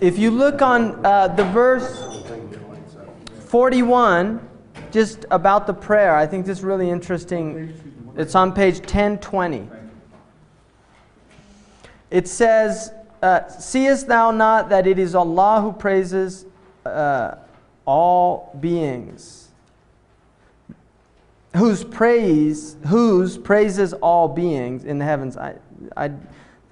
If you look on the verse 41, just about the prayer, I think this is really interesting. It's on page 1020. It says, seest thou not that it is Allah who praises all beings, whose praises all beings in the heavens. I have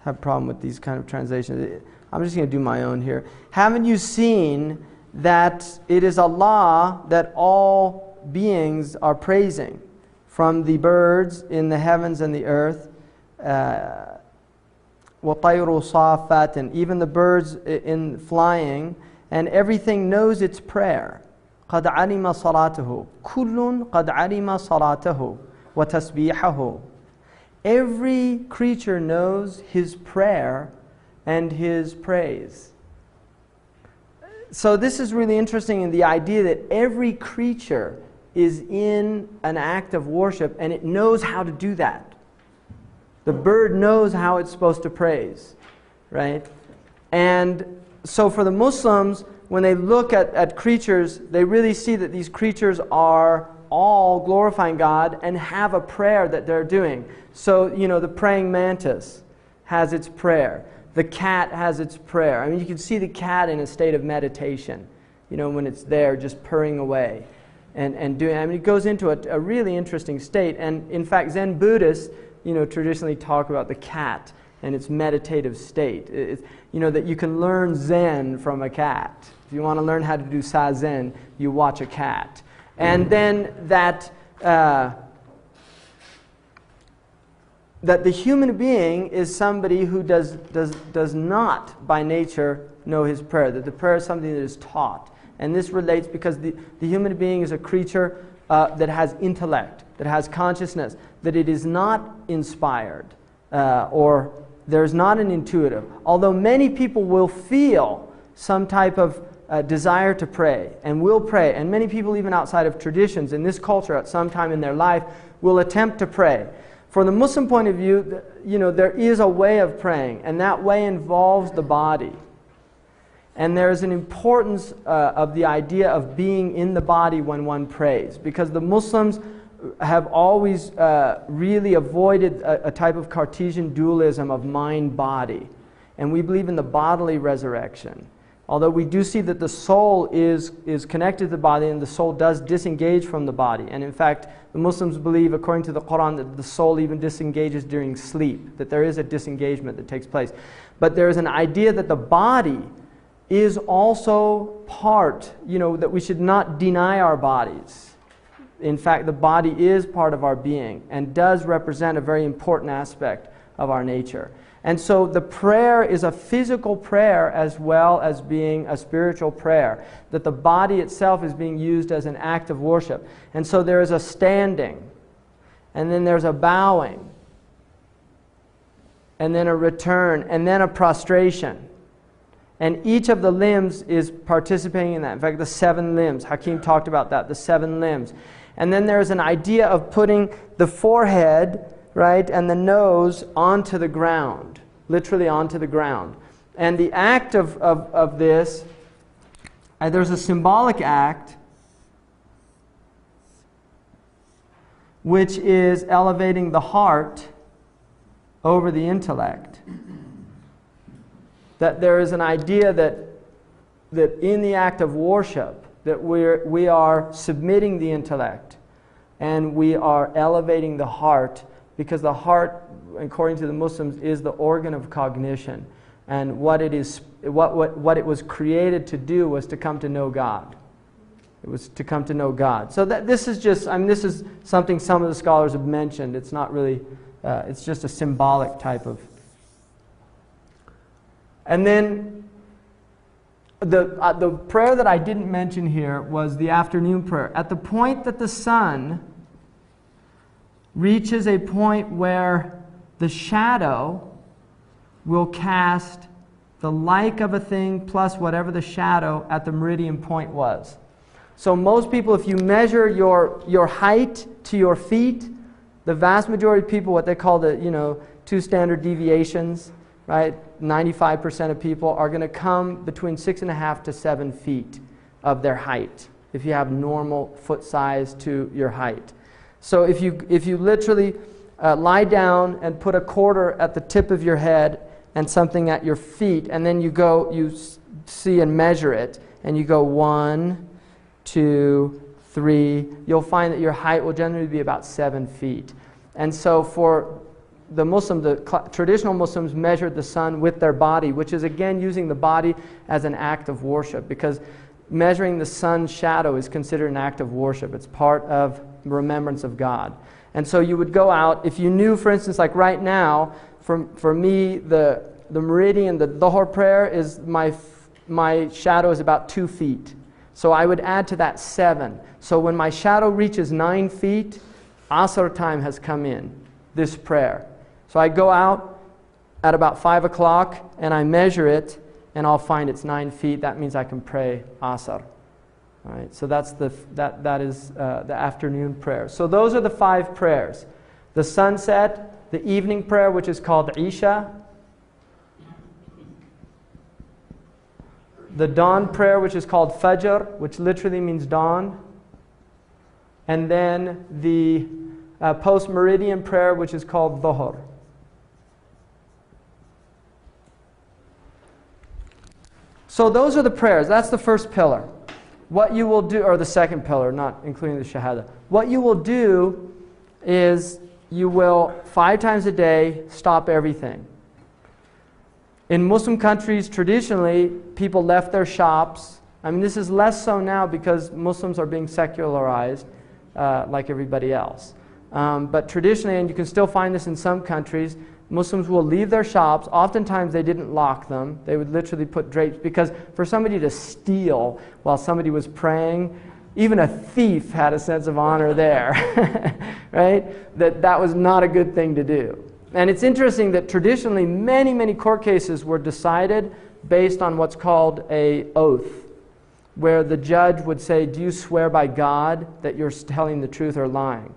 a problem with these kind of translations. I'm just going to do my own here. Haven't you seen that it is Allah that all beings are praising, from the birds in the heavens and the earth, وَطَيْرُ صَافَّاتٍ, and even the birds in flying, and everything knows its prayer. قَدْ عَلِمَ صَلَاتَهُ كُلٌّ قَدْ عَلِمَ صَلَاتَهُ وَتَسْبِيحَهُ. Every creature knows his prayer and his praise. So this is really interesting in the idea that every creature is in an act of worship, and it knows how to do that. The bird knows how it's supposed to praise, right? And so for the Muslims, when they look at creatures, they really see that these creatures are all glorifying God and have a prayer that they're doing. So, the praying mantis has its prayer. The cat has its prayer. I mean, you can see the cat in a state of meditation, when it's there just purring away and doing. I mean, it goes into a really interesting state. And in fact, Zen Buddhists, traditionally talk about the cat and its meditative state. That you can learn Zen from a cat. If you want to learn how to do Zazen, you watch a cat. And then that the human being is somebody who does not by nature know his prayer. That the prayer is something that is taught. And this relates because the human being is a creature that has intellect, that has consciousness, that it is not inspired, or there's not an intuitive. Although many people will feel some type of desire to pray, and will pray, and many people even outside of traditions in this culture at some time in their life will attempt to pray. For the Muslim point of view, there is a way of praying, and that way involves the body. And there is an importance of the idea of being in the body when one prays, because the Muslims have always really avoided a type of Cartesian dualism of mind-body. And we believe in the bodily resurrection. Although we do see that the soul is connected to the body, and the soul does disengage from the body. And in fact, the Muslims believe, according to the Quran, that the soul even disengages during sleep, that there is a disengagement that takes place. But there is an idea that the body is also part, that we should not deny our bodies. In fact, the body is part of our being and does represent a very important aspect of our nature. And so the prayer is a physical prayer as well as being a spiritual prayer. That the body itself is being used as an act of worship. And so there is a standing, and then there's a bowing, and then a return, and then a prostration. And each of the limbs is participating in that. In fact, the 7 limbs, Hakim talked about that, the 7 limbs. And then there's an idea of putting the forehead, right, and the nose onto the ground, literally onto the ground. And the act of this, there's a symbolic act, which is elevating the heart over the intellect. That there is an idea that in the act of worship, that we are submitting the intellect and we are elevating the heart, because the heart, according to the Muslims, is the organ of cognition, and what it was created to do was to come to know God. It was to come to know God. So this is just, this is something some of the scholars have mentioned. It's not really, it's just a symbolic type of. And then the prayer that I didn't mention here was the afternoon prayer. At the point that the sun reaches a point where the shadow will cast the like of a thing plus whatever the shadow at the meridian point was. So most people, if you measure your height to your feet, the vast majority of people, what they call the 2 standard deviations, right? 95% of people are going to come between 6.5 to 7 feet of their height, if you have normal foot size to your height. So if you literally lie down and put a quarter at the tip of your head and something at your feet, and then you see and measure it, and you go 1, 2, 3, you'll find that your height will generally be about 7 feet. And so for the traditional Muslims measured the sun with their body, which is again using the body as an act of worship, because measuring the sun's shadow is considered an act of worship. It's part of remembrance of God. And so you would go out, if you knew, for instance, like right now, for me, the meridian, the Dhuhr prayer, is my shadow is about 2 feet. So I would add to that 7. So when my shadow reaches 9 feet, Asr time has come in, this prayer. So I go out at about 5 o'clock and I measure it, and I'll find it's 9 feet. That means I can pray Asr. All right, so that is the afternoon prayer. So those are the 5 prayers. The sunset, the evening prayer, which is called Isha, the dawn prayer, which is called Fajr, which literally means dawn, and then the post-meridian prayer, which is called Dhuhr. So those are the prayers. That's the first pillar. What you will do, or the second pillar, not including the Shahada. What you will do is you will 5 times a day stop everything. In Muslim countries, traditionally, people left their shops. I mean, this is less so now because Muslims are being secularized like everybody else. But traditionally, and you can still find this in some countries, Muslims will leave their shops. Oftentimes they didn't lock them. They would literally put drapes, because for somebody to steal while somebody was praying, even a thief had a sense of honor there, right? That was not a good thing to do. And it's interesting that traditionally many, many court cases were decided based on what's called a oath, where the judge would say, do you swear by God that you're telling the truth or lying?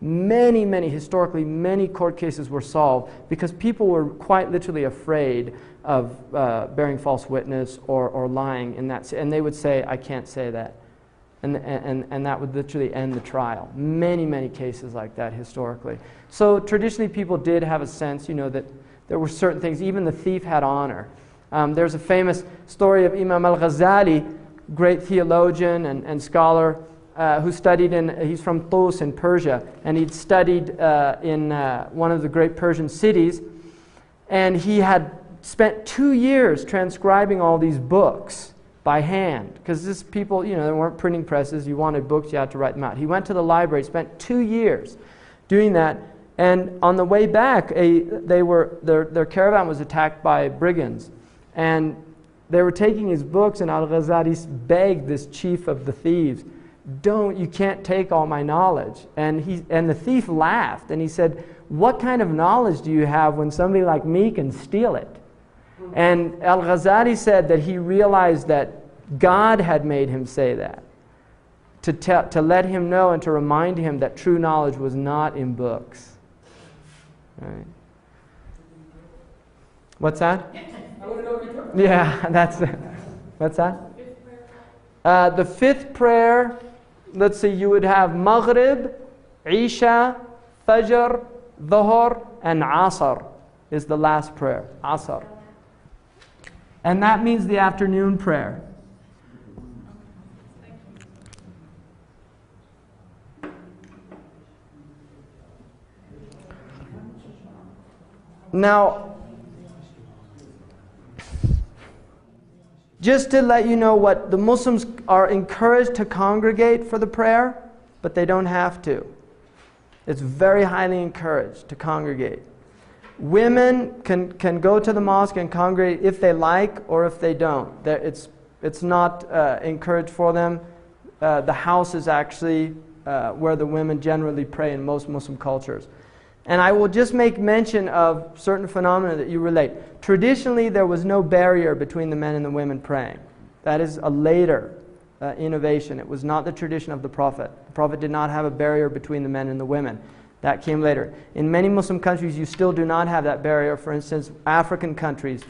Historically, many court cases were solved because people were quite literally afraid of bearing false witness or lying in that. And they would say, I can't say that. And that would literally end the trial. Many cases like that historically. So traditionally people did have a sense, that there were certain things. Even the thief had honor. There's a famous story of Imam al-Ghazali, great theologian and scholar, who studied he's from Tus in Persia, and he'd studied in one of the great Persian cities, and he had spent 2 years transcribing all these books by hand, because this people, there weren't printing presses. You wanted books, you had to write them out. He went to the library, spent 2 years doing that, and on the way back, their caravan was attacked by brigands, and they were taking his books, and al-Ghazali begged this chief of the thieves, you can't take all my knowledge. And the thief laughed, and he said, what kind of knowledge do you have when somebody like me can steal it? And al-Ghazali said that he realized that God had made him say that, to let him know and to remind him that true knowledge was not in books. Right. What's that? Yeah, that's it. What's that? The 5th prayer, let's see, you would have Maghrib, Isha, Fajr, Dhuhr, and Asr is the last prayer, Asr. And that means the afternoon prayer. Now, just to let you know what the Muslims are encouraged to congregate for the prayer, but they don't have to. It's very highly encouraged to congregate. Women can go to the mosque and congregate if they like or if they don't. It's not encouraged for them. The house is actually where the women generally pray in most Muslim cultures. And I will just make mention of certain phenomena that you relate. Traditionally, there was no barrier between the men and the women praying. That is a later innovation. It was not the tradition of the Prophet. The Prophet did not have a barrier between the men and the women. That came later. In many Muslim countries, you still do not have that barrier. For instance, African countries,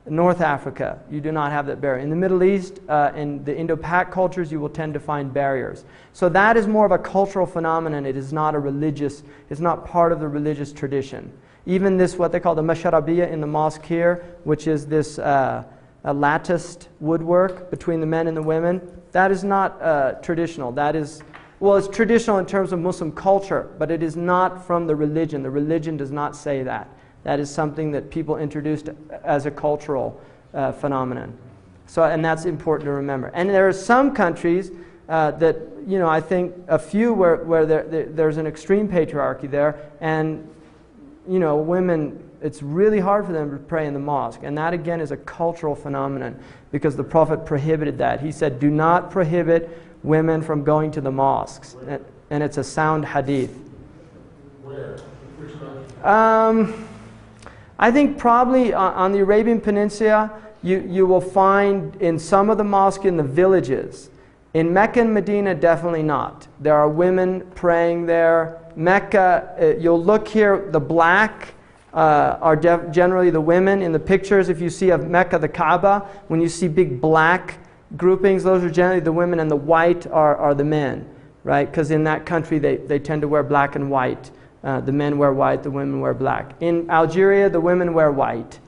North Africa, you do not have that barrier. In the Middle East, in the Indo-Pak cultures, you will tend to find barriers. So that is more of a cultural phenomenon. It is not a religious, it's not part of the religious tradition. Even this, what they call the masharabiyya in the mosque here, which is this a latticed woodwork between the men and the women, that is not traditional. That is, well, it's traditional in terms of Muslim culture, but it is not from the religion. The religion does not say that. That is something that people introduced as a cultural phenomenon. So, and that's important to remember. And there are some countries that, you know, I think a few where there's an extreme patriarchy there, and, you know, women, it's really hard for them to pray in the mosque. And that, again, is a cultural phenomenon because the Prophet prohibited that. He said, do not prohibit women from going to the mosques. And it's a sound hadith. Where? I think probably on the Arabian Peninsula, you will find in some of the mosques in the villages. In Mecca and Medina, definitely not. There are women praying there. Mecca, you'll look here, the black are generally the women. In the pictures, if you see of Mecca, the Kaaba, when you see big black groupings, those are generally the women, and the white are the men, right? Because in that country, they tend to wear black and white. The men wear white, the women wear black. In Algeria, the women wear white.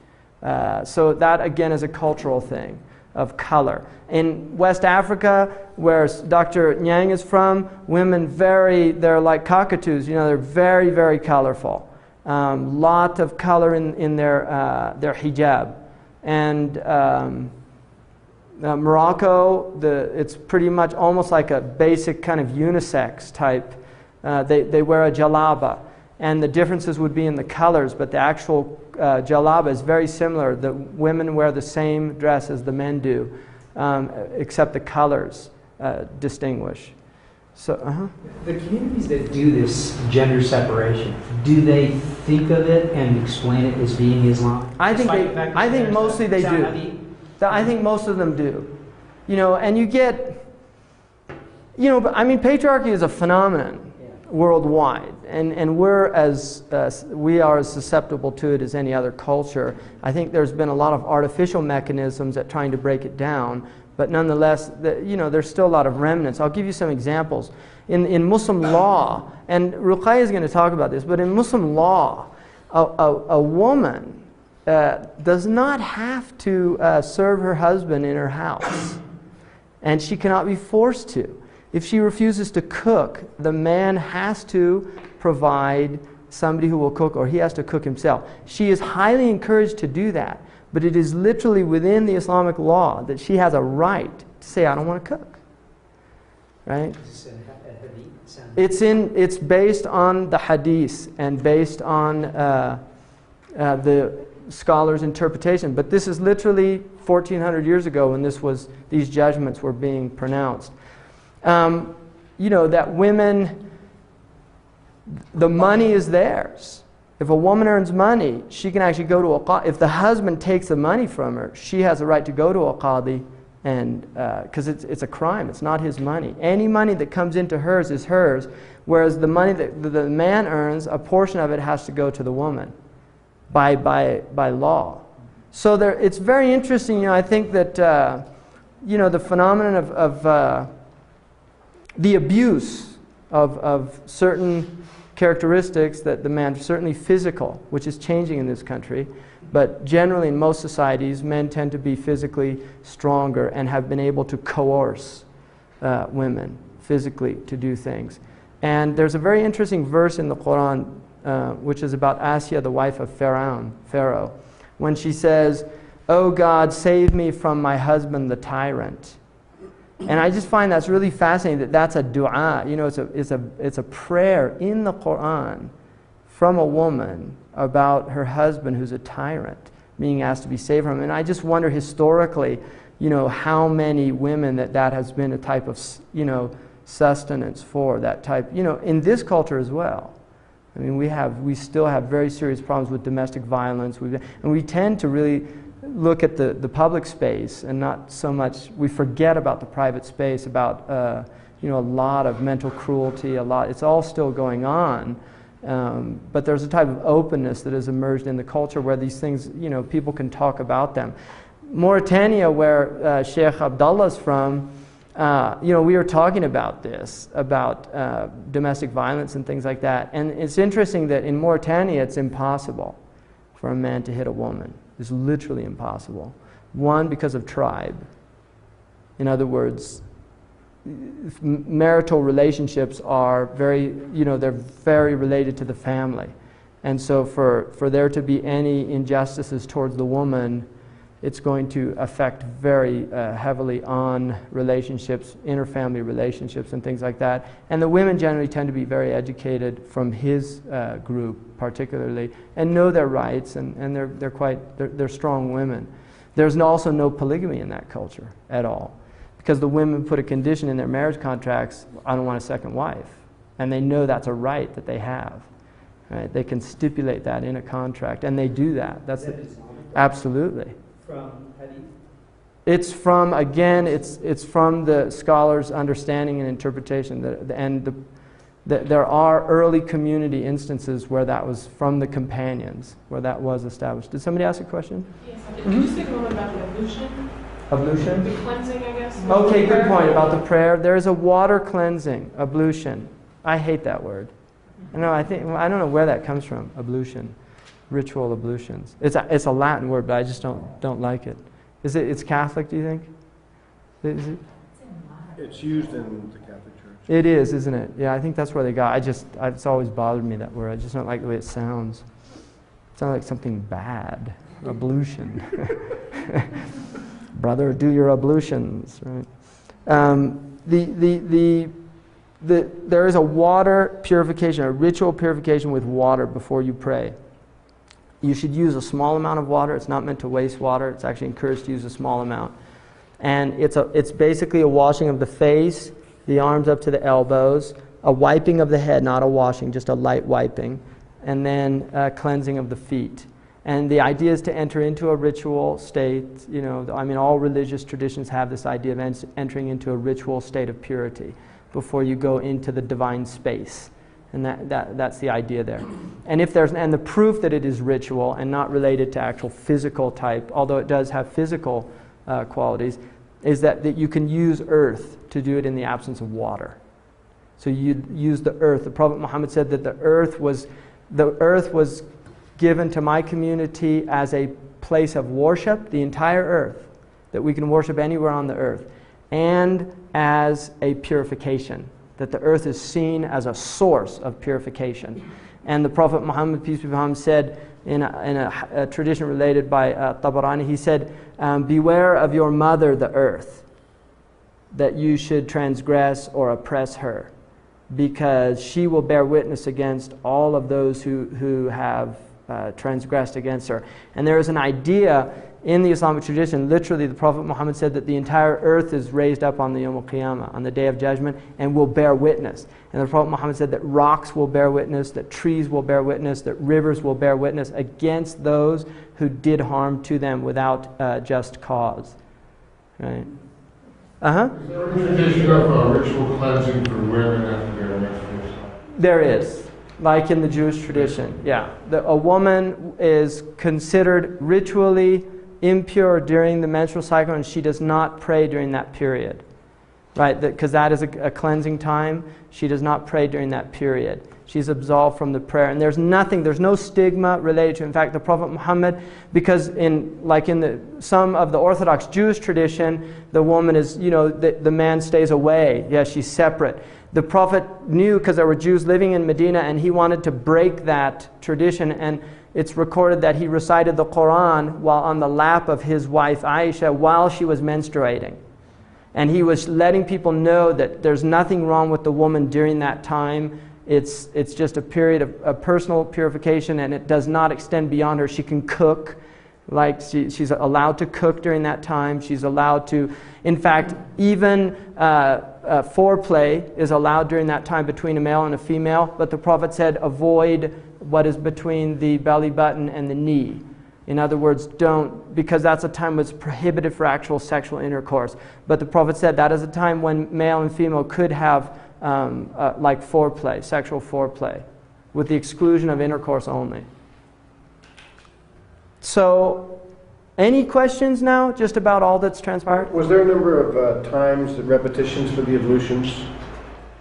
So that, again, is a cultural thing of color. In West Africa, where Dr. Nyang is from, women they're like cockatoos, you know, they're very, very colorful. Lot of color in their hijab. And Morocco, it's pretty much almost like a basic kind of unisex type. They wear a jalaba, and the differences would be in the colors, but the actual jalaba is very similar. The women wear the same dress as the men do, except the colors distinguish. So, The communities that do this gender separation, do they think of it and explain it as being Islam? I think mostly they do. I think most of them do. You know, and you get, you know, I mean, patriarchy is a phenomenon worldwide, and we are as susceptible to it as any other culture. I think there's been a lot of artificial mechanisms at trying to break it down, but nonetheless, you know, there's still a lot of remnants. I'll give you some examples. In Muslim law, and Ruqayya is going to talk about this, but in Muslim law, a woman does not have to serve her husband in her house, and she cannot be forced to. If she refuses to cook, the man has to provide somebody who will cook, or he has to cook himself. She is highly encouraged to do that, but it is literally within the Islamic law that she has a right to say, I don't want to cook. Right? It's based on the hadith and based on the scholars' interpretation. But this is literally 1,400 years ago when these judgments were being pronounced. You know, that women, the money is theirs. If a woman earns money, she can actually go to a qadi. If the husband takes the money from her, she has a right to go to a qadi, and because it's a crime. It's not his money. Any money that comes into hers is hers, whereas the money that the man earns, a portion of it has to go to the woman by law. So it's very interesting. You know, I think that you know, the phenomenon of the abuse of certain characteristics that the man, certainly physical, which is changing in this country, but generally in most societies, men tend to be physically stronger and have been able to coerce women physically to do things. And there's a very interesting verse in the Quran, which is about Asya, the wife of Pharaoh, when she says, "Oh God, save me from my husband, the tyrant." And I just find that's really fascinating that's a dua. You know, it's a prayer in the Quran from a woman about her husband who's a tyrant, being asked to be saved from him. And I just wonder historically, you know, how many women that has been a type of, you know, sustenance for that type, you know, in this culture as well. I mean, we still have very serious problems with domestic violence, and we tend to really look at the public space and not so much, we forget about the private space, about you know, a lot of mental cruelty, it's all still going on, But there's a type of openness that has emerged in the culture where these things, people can talk about them. Mauritania, where Sheikh Abdullah's from, we were talking about this, about domestic violence and things like that. And it's interesting that in Mauritania, it's impossible for a man to hit a woman. It's literally impossible. One, because of tribe. In other words, marital relationships are they're very related to the family. And so for there to be any injustices towards the woman, it's going to affect very heavily on relationships, interfamily relationships and things like that. And the women generally tend to be very educated from his group particularly, and know their rights, and they're strong women. There's also no polygamy in that culture at all, because the women put a condition in their marriage contracts: I don't want a second wife. And they know that's a right that they have. Right? They can stipulate that in a contract, and they do that. Absolutely. From Hadith? It's from, again, it's from the scholars' understanding and interpretation. There are early community instances where that was from the companions, where that was established. Did somebody ask a question? Yes, can you speak a moment about the ablution? Ablution? The cleansing, I guess. Okay, good point about the prayer. There is a water cleansing, ablution. I hate that word. I don't know where that comes from, ablution. Ritual ablutions. It's a Latin word, but I just don't like it. It's Catholic, do you think? Is it? It's used in the Catholic Church. It is, isn't it? Yeah, I think that's where they got. It's always bothered me, that word. I just don't like the way it sounds. It sounds like something bad. Ablution. Brother, do your ablutions, right? There is a water purification, a ritual purification with water before you pray. You should use a small amount of water. It's not meant to waste water. It's actually encouraged to use a small amount. And it's basically a washing of the face, the arms up to the elbows, a wiping of the head, not a washing, just a light wiping, and then a cleansing of the feet. And the idea is to enter into a ritual state. All religious traditions have this idea of entering into a ritual state of purity before you go into the divine space. And that's the idea there. And the proof that it is ritual and not related to actual physical type, although it does have physical qualities, is that you can use earth to do it in the absence of water. So you use the earth. The Prophet Muhammad said that the earth was given to my community as a place of worship, the entire earth, that we can worship anywhere on the earth, and as a purification, that the earth is seen as a source of purification. And the Prophet Muhammad, peace be upon him, said in a tradition related by Tabarani, he said, beware of your mother, the earth, that you should transgress or oppress her, because she will bear witness against all of those who have transgressed against her. And there is an idea in the Islamic tradition, literally the Prophet Muhammad said that the entire earth is raised up on the Yawm al-Qiyamah, on the Day of Judgment, and will bear witness. And the Prophet Muhammad said that rocks will bear witness, that trees will bear witness, that rivers will bear witness against those who did harm to them without just cause. Right? Is there a tradition of ritual cleansing for women after their menstruation? There is. Like in the Jewish tradition, yeah. A woman is considered ritually impure during the menstrual cycle, and she does not pray during that period, right? Because that is a cleansing time. She does not pray during that period. She's absolved from the prayer, and there's no stigma related to it. In fact, the Prophet Muhammad, because in some of the Orthodox Jewish tradition, the woman is, the man stays away. Yeah, she's separate. The Prophet knew, because there were Jews living in Medina, and he wanted to break that tradition, and it's recorded that he recited the Quran while on the lap of his wife Aisha while she was menstruating. And he was letting people know that there's nothing wrong with the woman during that time. It's just a period of personal purification, and it does not extend beyond her. She can cook. Like she's allowed to cook during that time. She's allowed to, in fact, even foreplay is allowed during that time between a male and a female. But the Prophet said, avoid what is between the belly button and the knee. In other words, don't, because that's a time when it's prohibited for actual sexual intercourse. But the Prophet said that is a time when male and female could have like foreplay, sexual foreplay. with the exclusion of intercourse only. So, any questions now just about all that's transpired? Was there a number of times, repetitions for the evolutions?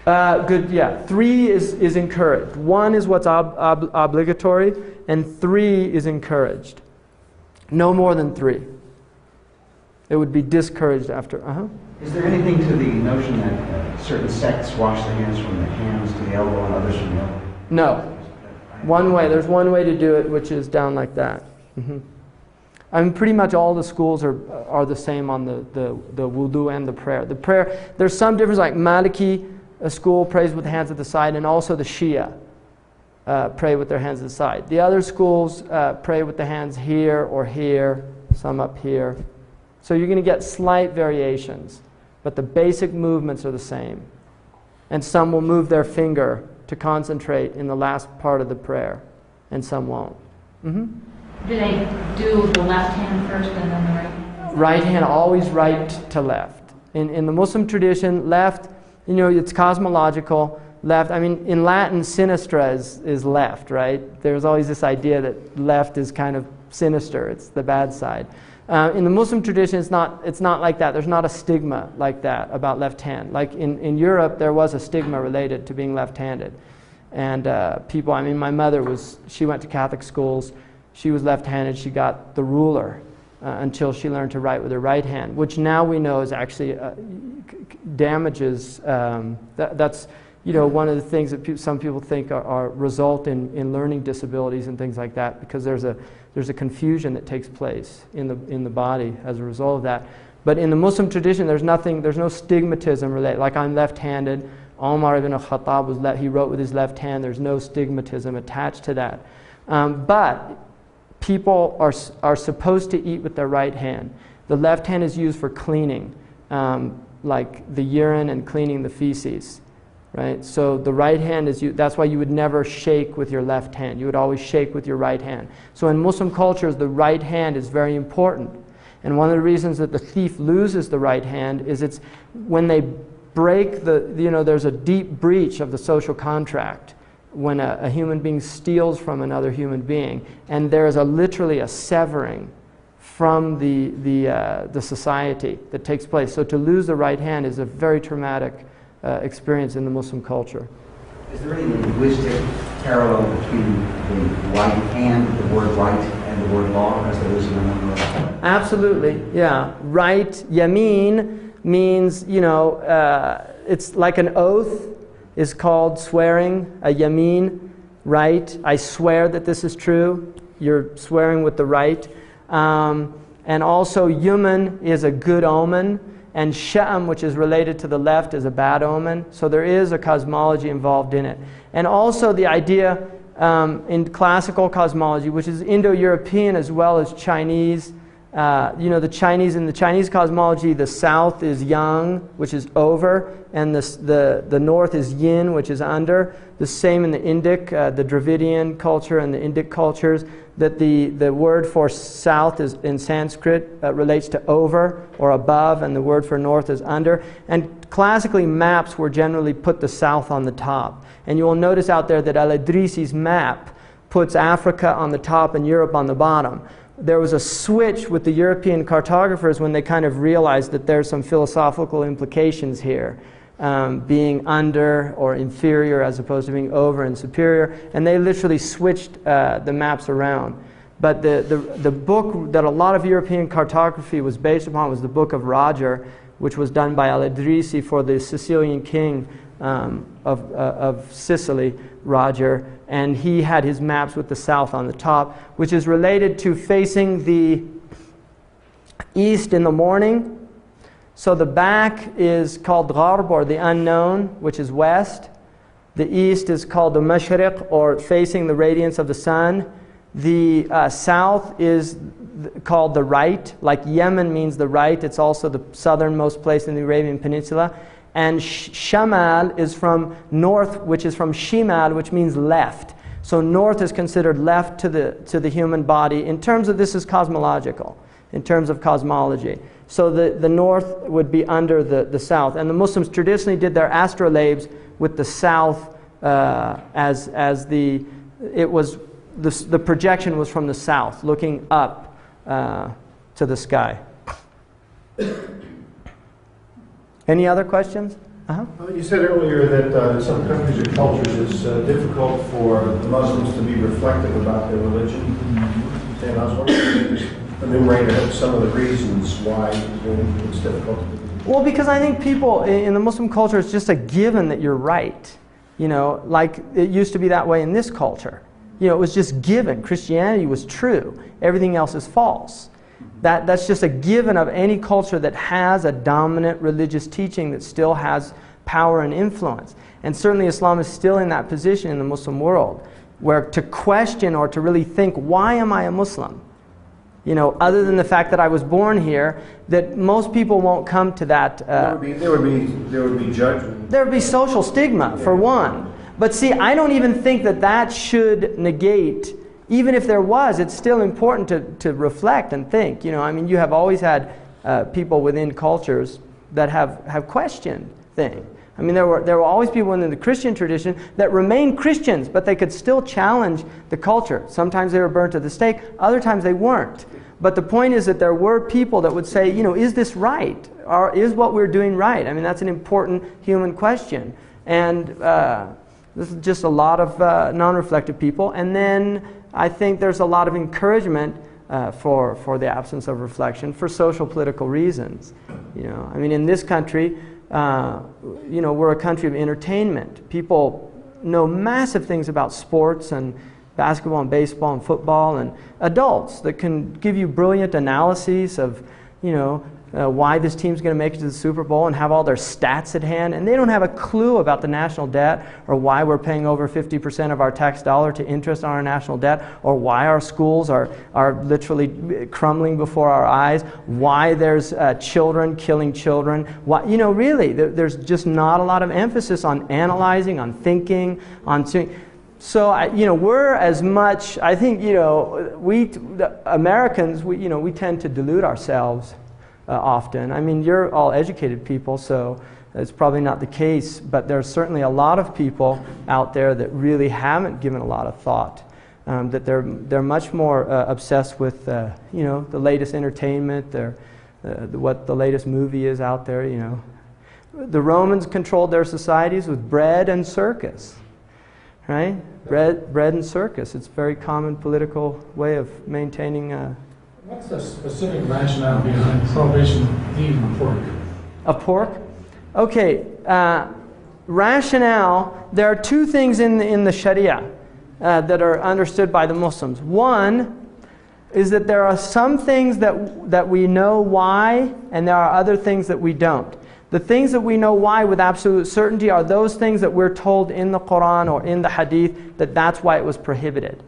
Good, yeah. 3 is encouraged. 1 is what's obligatory, and 3 is encouraged. No more than 3. It would be discouraged after. Is there anything to the notion that certain sects wash their hands from the hands to the elbow and others from the elbow? No. One way. There's one way to do it, which is down like that. I mean, pretty much all the schools are the same on the wudu and the prayer. The prayer, there's some difference, like Maliki school prays with the hands at the side, and also the Shia pray with their hands at the side. The other schools pray with the hands here or here, some up here. So you're going to get slight variations, but the basic movements are the same. And some will move their finger to concentrate in the last part of the prayer, and some won't. Do they do the left hand first and then the right hand? Right hand, always right to left. In the Muslim tradition, left, it's cosmological. Left, I mean, in Latin, sinistra is left, right? There's always this idea that left is kind of sinister. It's the bad side. In the Muslim tradition, it's not like that. There's not a stigma like that about left hand. Like in Europe, there was a stigma related to being left-handed. And people, I mean, my mother she went to Catholic schools. She was left-handed. She got the ruler until she learned to write with her right hand, which now we know is actually damages. That's one of the things that some people think are result in learning disabilities and things like that, because there's a confusion that takes place in the body as a result of that. But in the Muslim tradition, there's no stigmatism related. Like, I'm left-handed. Omar ibn al-Khattab he wrote with his left hand. There's no stigmatism attached to that. But people are supposed to eat with their right hand. The left hand is used for cleaning, like the urine and cleaning the feces. Right? So the right hand that's why you would never shake with your left hand. You would always shake with your right hand. So in Muslim cultures, the right hand is very important. And one of the reasons that the thief loses the right hand is it's when they break there's a deep breach of the social contract when a human being steals from another human being, and there is literally a severing from the society that takes place. So to lose the right hand is a very traumatic experience in the Muslim culture. Is there any linguistic parallel between the right hand, the word right, and the word law, as there is in the number? Absolutely, yeah. Right, yameen, means, it's like an oath is called swearing, a yameen, right. I swear that this is true. You're swearing with the right. And also, yuman is a good omen. And sha'am, which is related to the left, is a bad omen. So there is a cosmology involved in it. And also the idea in classical cosmology, which is Indo-European as well as Chinese. In the Chinese cosmology, the south is yang, which is over, and the north is yin, which is under. The same in the Indic, the Dravidian culture and the Indic cultures, that the word for south is in Sanskrit relates to over or above, and the word for north is under. And classically, maps were generally put the south on the top. And you will notice out there that Al-Idrisi's map puts Africa on the top and Europe on the bottom. There was a switch with the European cartographers when they kind of realized that there's some philosophical implications here, being under or inferior as opposed to being over and superior, and they literally switched the maps around. But the book that a lot of European cartography was based upon was the Book of Roger, which was done by Al-Idrisi for the Sicilian king of Sicily, Roger, and he had his maps with the south on the top, which is related to facing the east in the morning. So the back is called Gharb, or the unknown, which is west. The east is called the Mashriq, or facing the radiance of the sun. The south is called the right, like Yemen means the right. It's also the southernmost place in the Arabian Peninsula. And Shamal is from north, which is from Shimal, which means left. So north is considered left to the human body. In terms of this is cosmological, in terms of cosmology. So the north would be under the south. And the Muslims traditionally did their astrolabes with the south as the projection was from the south, looking up to the sky. Any other questions? You said earlier that in some countries or cultures it's difficult for the Muslims to be reflective about their religion. And I was wondering if you could enumerate some of the reasons why it's difficult to do. Well, because I think people in the Muslim culture, it's just a given that you're right. You know, like it used to be that way in this culture. You know, it was just given. Christianity was true. Everything else is false. That's just a given of any culture that has a dominant religious teaching that still has power and influence. And certainly Islam is still in that position in the Muslim world, where to question or to really think, why am I a Muslim? You know, other than the fact that I was born here, that most people won't come to that. There would be judgment. There would be social stigma, for one. But see, I don't even think that should negate. Even if there was, it's still important to reflect and think. You know, I mean, you have always had people within cultures that have questioned things. I mean, there were always people in the Christian tradition that remained Christians, but they could still challenge the culture. Sometimes they were burnt at the stake, other times they weren't. But the point is that there were people that would say, you know, is this right? Or is what we're doing right? I mean, that's an important human question. And this is just a lot of non-reflective people. And then I think there's a lot of encouragement for the absence of reflection for social political reasons. You know, I mean, in this country, you know, we're a country of entertainment. People know massive things about sports and basketball and baseball and football, and adults that can give you brilliant analyses of, you know, why this team's going to make it to the Super Bowl and have all their stats at hand, and they don't have a clue about the national debt or why we're paying over 50% of our tax dollar to interest on our national debt, or why our schools are literally crumbling before our eyes, why there's children killing children. Why, you know, really, there's just not a lot of emphasis on analyzing, on thinking, on seeing. So, you know, we're as much, I think, you know, the Americans, we tend to delude ourselves often. I mean, you're all educated people, so it's probably not the case, but there's certainly a lot of people out there that really haven't given a lot of thought, that they're much more obsessed with, you know, the latest entertainment, what the latest movie is out there, you know. The Romans controlled their societies with bread and circus, right? Bread and circus. It's a very common political way of maintaining What's the specific rationale behind prohibition of eating pork? Of pork? Okay, rationale, there are two things in the Sharia that are understood by the Muslims. One is that there are some things that we know why, and there are other things that we don't. The things that we know why with absolute certainty are those things that we're told in the Quran or in the Hadith that that's why it was prohibited.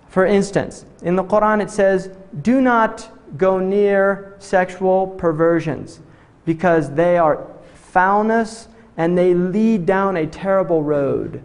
For instance, in the Quran it says, do not go near sexual perversions because they are foulness and they lead down a terrible road.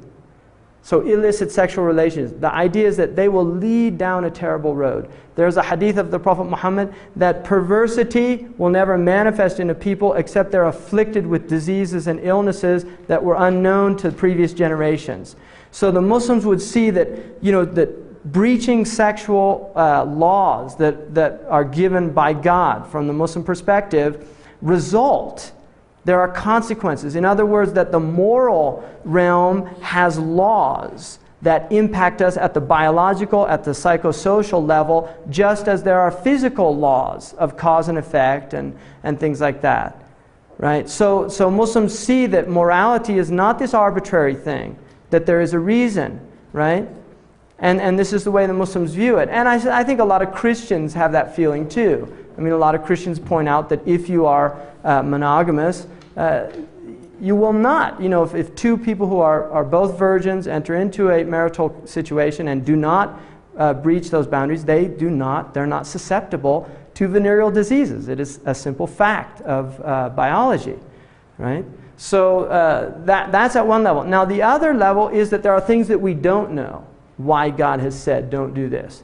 So illicit sexual relations, the idea is that they will lead down a terrible road. There's a hadith of the Prophet Muhammad that perversity will never manifest in a people except they're afflicted with diseases and illnesses that were unknown to previous generations. So the Muslims would see that, you know, that breaching sexual laws that are given by God from the Muslim perspective there are consequences. In other words, that the moral realm has laws that impact us at the biological, at the psychosocial level, just as there are physical laws of cause and effect and things like that. Right? So Muslims see that morality is not this arbitrary thing, that there is a reason, right? And this is the way the Muslims view it. And I think a lot of Christians have that feeling too. I mean, a lot of Christians point out that if you are monogamous, you will not, you know, if two people who are both virgins enter into a marital situation and do not breach those boundaries, they're not susceptible to venereal diseases. It is a simple fact of biology, right? So that's at one level. Now the other level is that there are things that we don't know why God has said don't do this.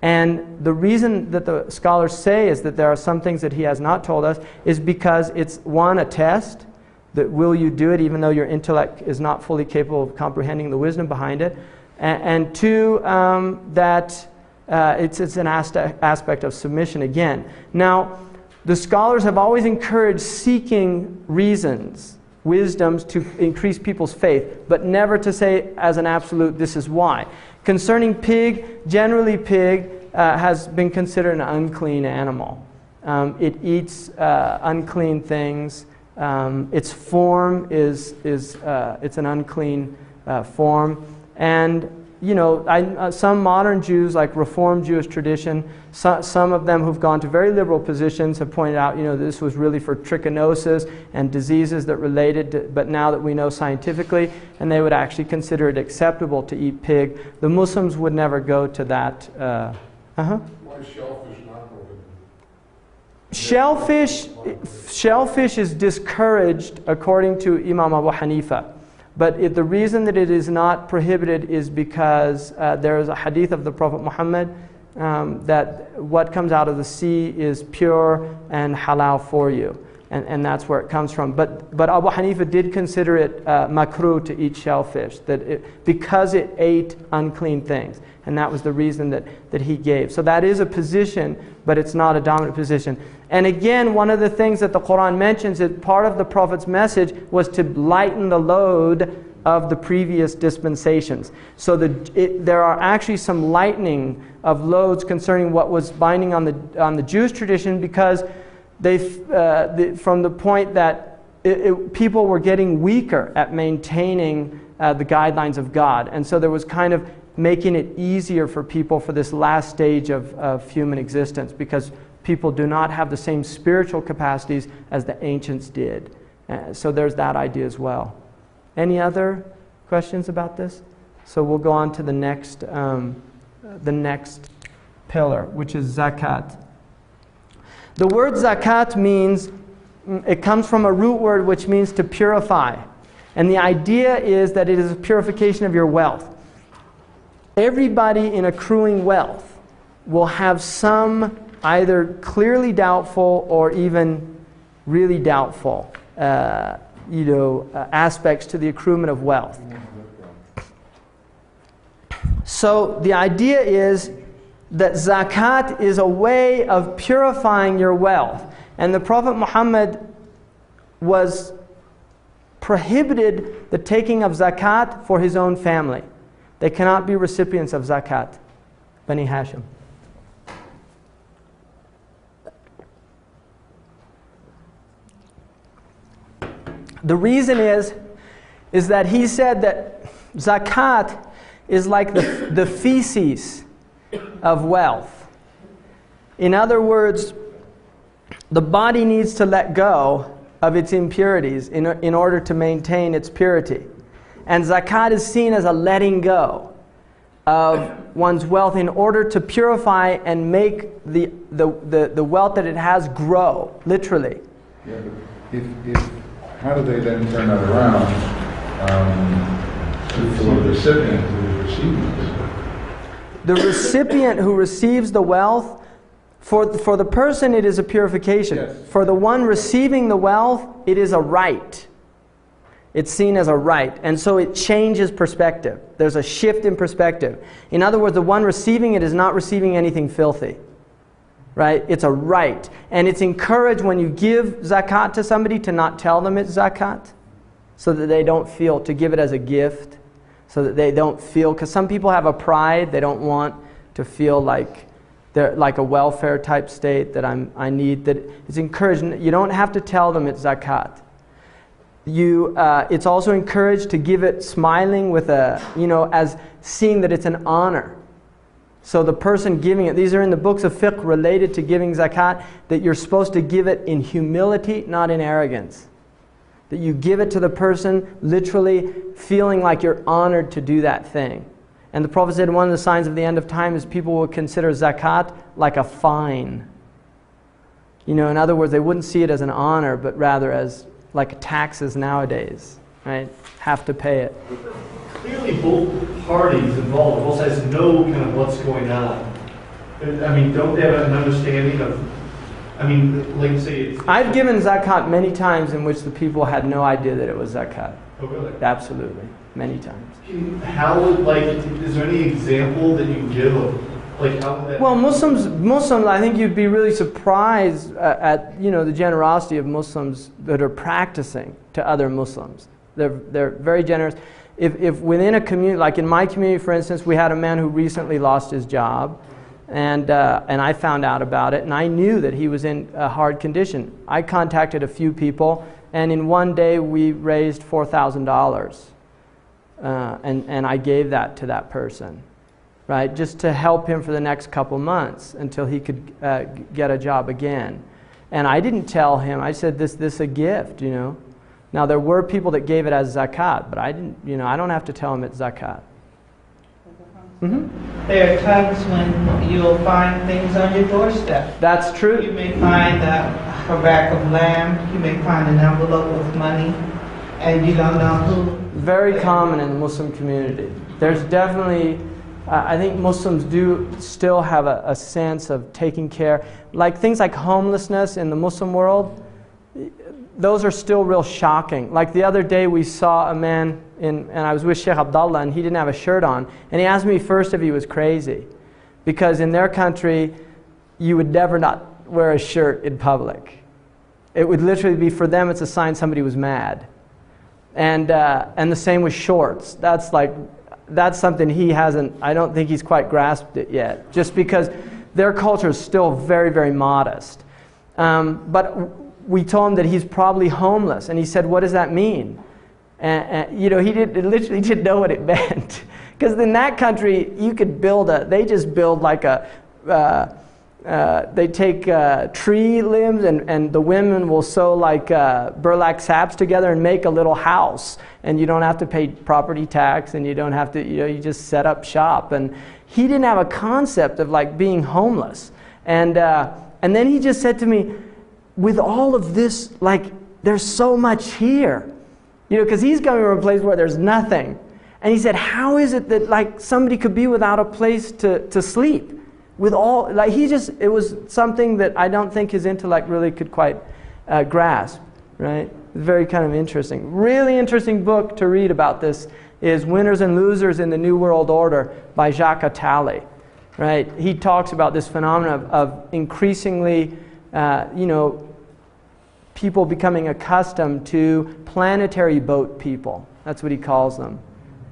And the reason that the scholars say is that there are some things that he has not told us is because it's, one, a test, that will you do it even though your intellect is not fully capable of comprehending the wisdom behind it. And two, that it's an aspect of submission again. Now, the scholars have always encouraged seeking reasons, wisdoms to increase people's faith, but never to say as an absolute, this is why. Concerning pig, generally pig has been considered an unclean animal. It eats unclean things. Its form is it's an unclean form. And some modern Jews, like Reformed Jewish tradition, some of them who've gone to very liberal positions have pointed out, this was really for trichinosis and diseases that related to, but now that we know scientifically, and they would actually consider it acceptable to eat pig. The Muslims would never go to that. Why is shellfish not prohibited? Shellfish is discouraged according to Imam Abu Hanifa. But the reason that it is not prohibited is because there is a hadith of the Prophet Muhammad that what comes out of the sea is pure and halal for you. And that's where it comes from. But Abu Hanifa did consider it makruh to eat shellfish, because it ate unclean things. And that was the reason that he gave. So that is a position, but it's not a dominant position. And again, one of the things that the Quran mentions is part of the Prophet's message was to lighten the load of the previous dispensations. So there are actually some lightening of loads concerning what was binding on the Jewish tradition, because from the point that people were getting weaker at maintaining the guidelines of God. And so there was kind of making it easier for people for this last stage of human existence, because people do not have the same spiritual capacities as the ancients did. So there's that idea as well. Any other questions about this? So we'll go on to the next pillar, which is zakat. The word zakat means, it comes from a root word which means to purify. And the idea is that it is a purification of your wealth. Everybody in accruing wealth will have some either clearly doubtful or even really doubtful aspects to the accruement of wealth. So the idea is that zakat is a way of purifying your wealth. And the Prophet Muhammad was prohibited the taking of zakat for his own family. They cannot be recipients of zakat, Bani Hashim. The reason is that he said that zakat is like the feces of wealth. In other words, the body needs to let go of its impurities in order to maintain its purity. And zakat is seen as a letting go of one's wealth in order to purify and make the wealth that it has grow, literally. Yeah, but if how do they then turn that around to the recipient who receives this? The recipient who receives the wealth, for the person it is a purification. Yes. For the one receiving the wealth, it is a right. It's seen as a right. And so it changes perspective. There's a shift in perspective. In other words, the one receiving it is not receiving anything filthy. Right? It's a right. And it's encouraged when you give zakat to somebody to not tell them it's zakat, so that they don't feel, to give it as a gift, so that they don't feel, because some people have a pride, they don't want to feel like they're like a welfare type state, that I need, that it's encouraged. You don't have to tell them it's zakat. It's also encouraged to give it smiling with as seeing that it's an honor. So the person giving it, these are in the books of fiqh related to giving zakat, that you're supposed to give it in humility, not in arrogance. That you give it to the person literally feeling like you're honored to do that thing. And the Prophet said one of the signs of the end of time is people will consider zakat like a fine. In other words, they wouldn't see it as an honor, but rather as like taxes nowadays, right? Have to pay it. Clearly both parties involved, both sides know kind of what's going on. I mean, don't they have an understanding of I mean, like say it's... I've given zakat many times in which the people had no idea that it was zakat. Oh, really? Absolutely. Many times. How would, like, is there any example that you can give of, like, how would that... Well, Muslims, I think you'd be really surprised at, the generosity of Muslims that are practicing to other Muslims. They're very generous. If within a community, like in my community, for instance, we had a man who recently lost his job, and I found out about it, and I knew that he was in a hard condition. I contacted a few people, and in one day we raised $4,000, and I gave that to that person, right, just to help him for the next couple months until he could get a job again. And I didn't tell him. I said, this a gift, Now there were people that gave it as zakat, but I didn't, I don't have to tell them it's zakat. Mm-hmm. There are times when you'll find things on your doorstep. That's true. You may find a rack of lamb, you may find an envelope with money, and you don't know who. Very common in the Muslim community. There's definitely, I think Muslims do still have a sense of taking care. Like things like homelessness in the Muslim world, those are still real shocking. Like the other day we saw a man, and I was with Sheikh Abdullah, and he didn't have a shirt on. And he asked me first if he was crazy. Because in their country, you would never not wear a shirt in public. It would literally be, for them, it's a sign somebody was mad. And the same with shorts. That's something he hasn't, I don't think he's quite grasped it yet. Just because their culture is still very, very modest. But we told him that he's probably homeless, and he said, "What does that mean?" And he literally didn't know what it meant, because in that country you could they just build like they take tree limbs, and the women will sew like burlap sacks together and make a little house, and you don't have to pay property tax, and you don't have to, you just set up shop. And he didn't have a concept of like being homeless, and then he just said to me, with all of this, like, there's so much here. Because he's coming from a place where there's nothing. And he said, how is it that, like, somebody could be without a place to sleep? With all, like, it was something that I don't think his intellect really could quite grasp, right? Very kind of interesting. Really interesting book to read about this is Winners and Losers in the New World Order by Jacques Attali, right? He talks about this phenomenon of increasingly people becoming accustomed to planetary boat people. That's what he calls them.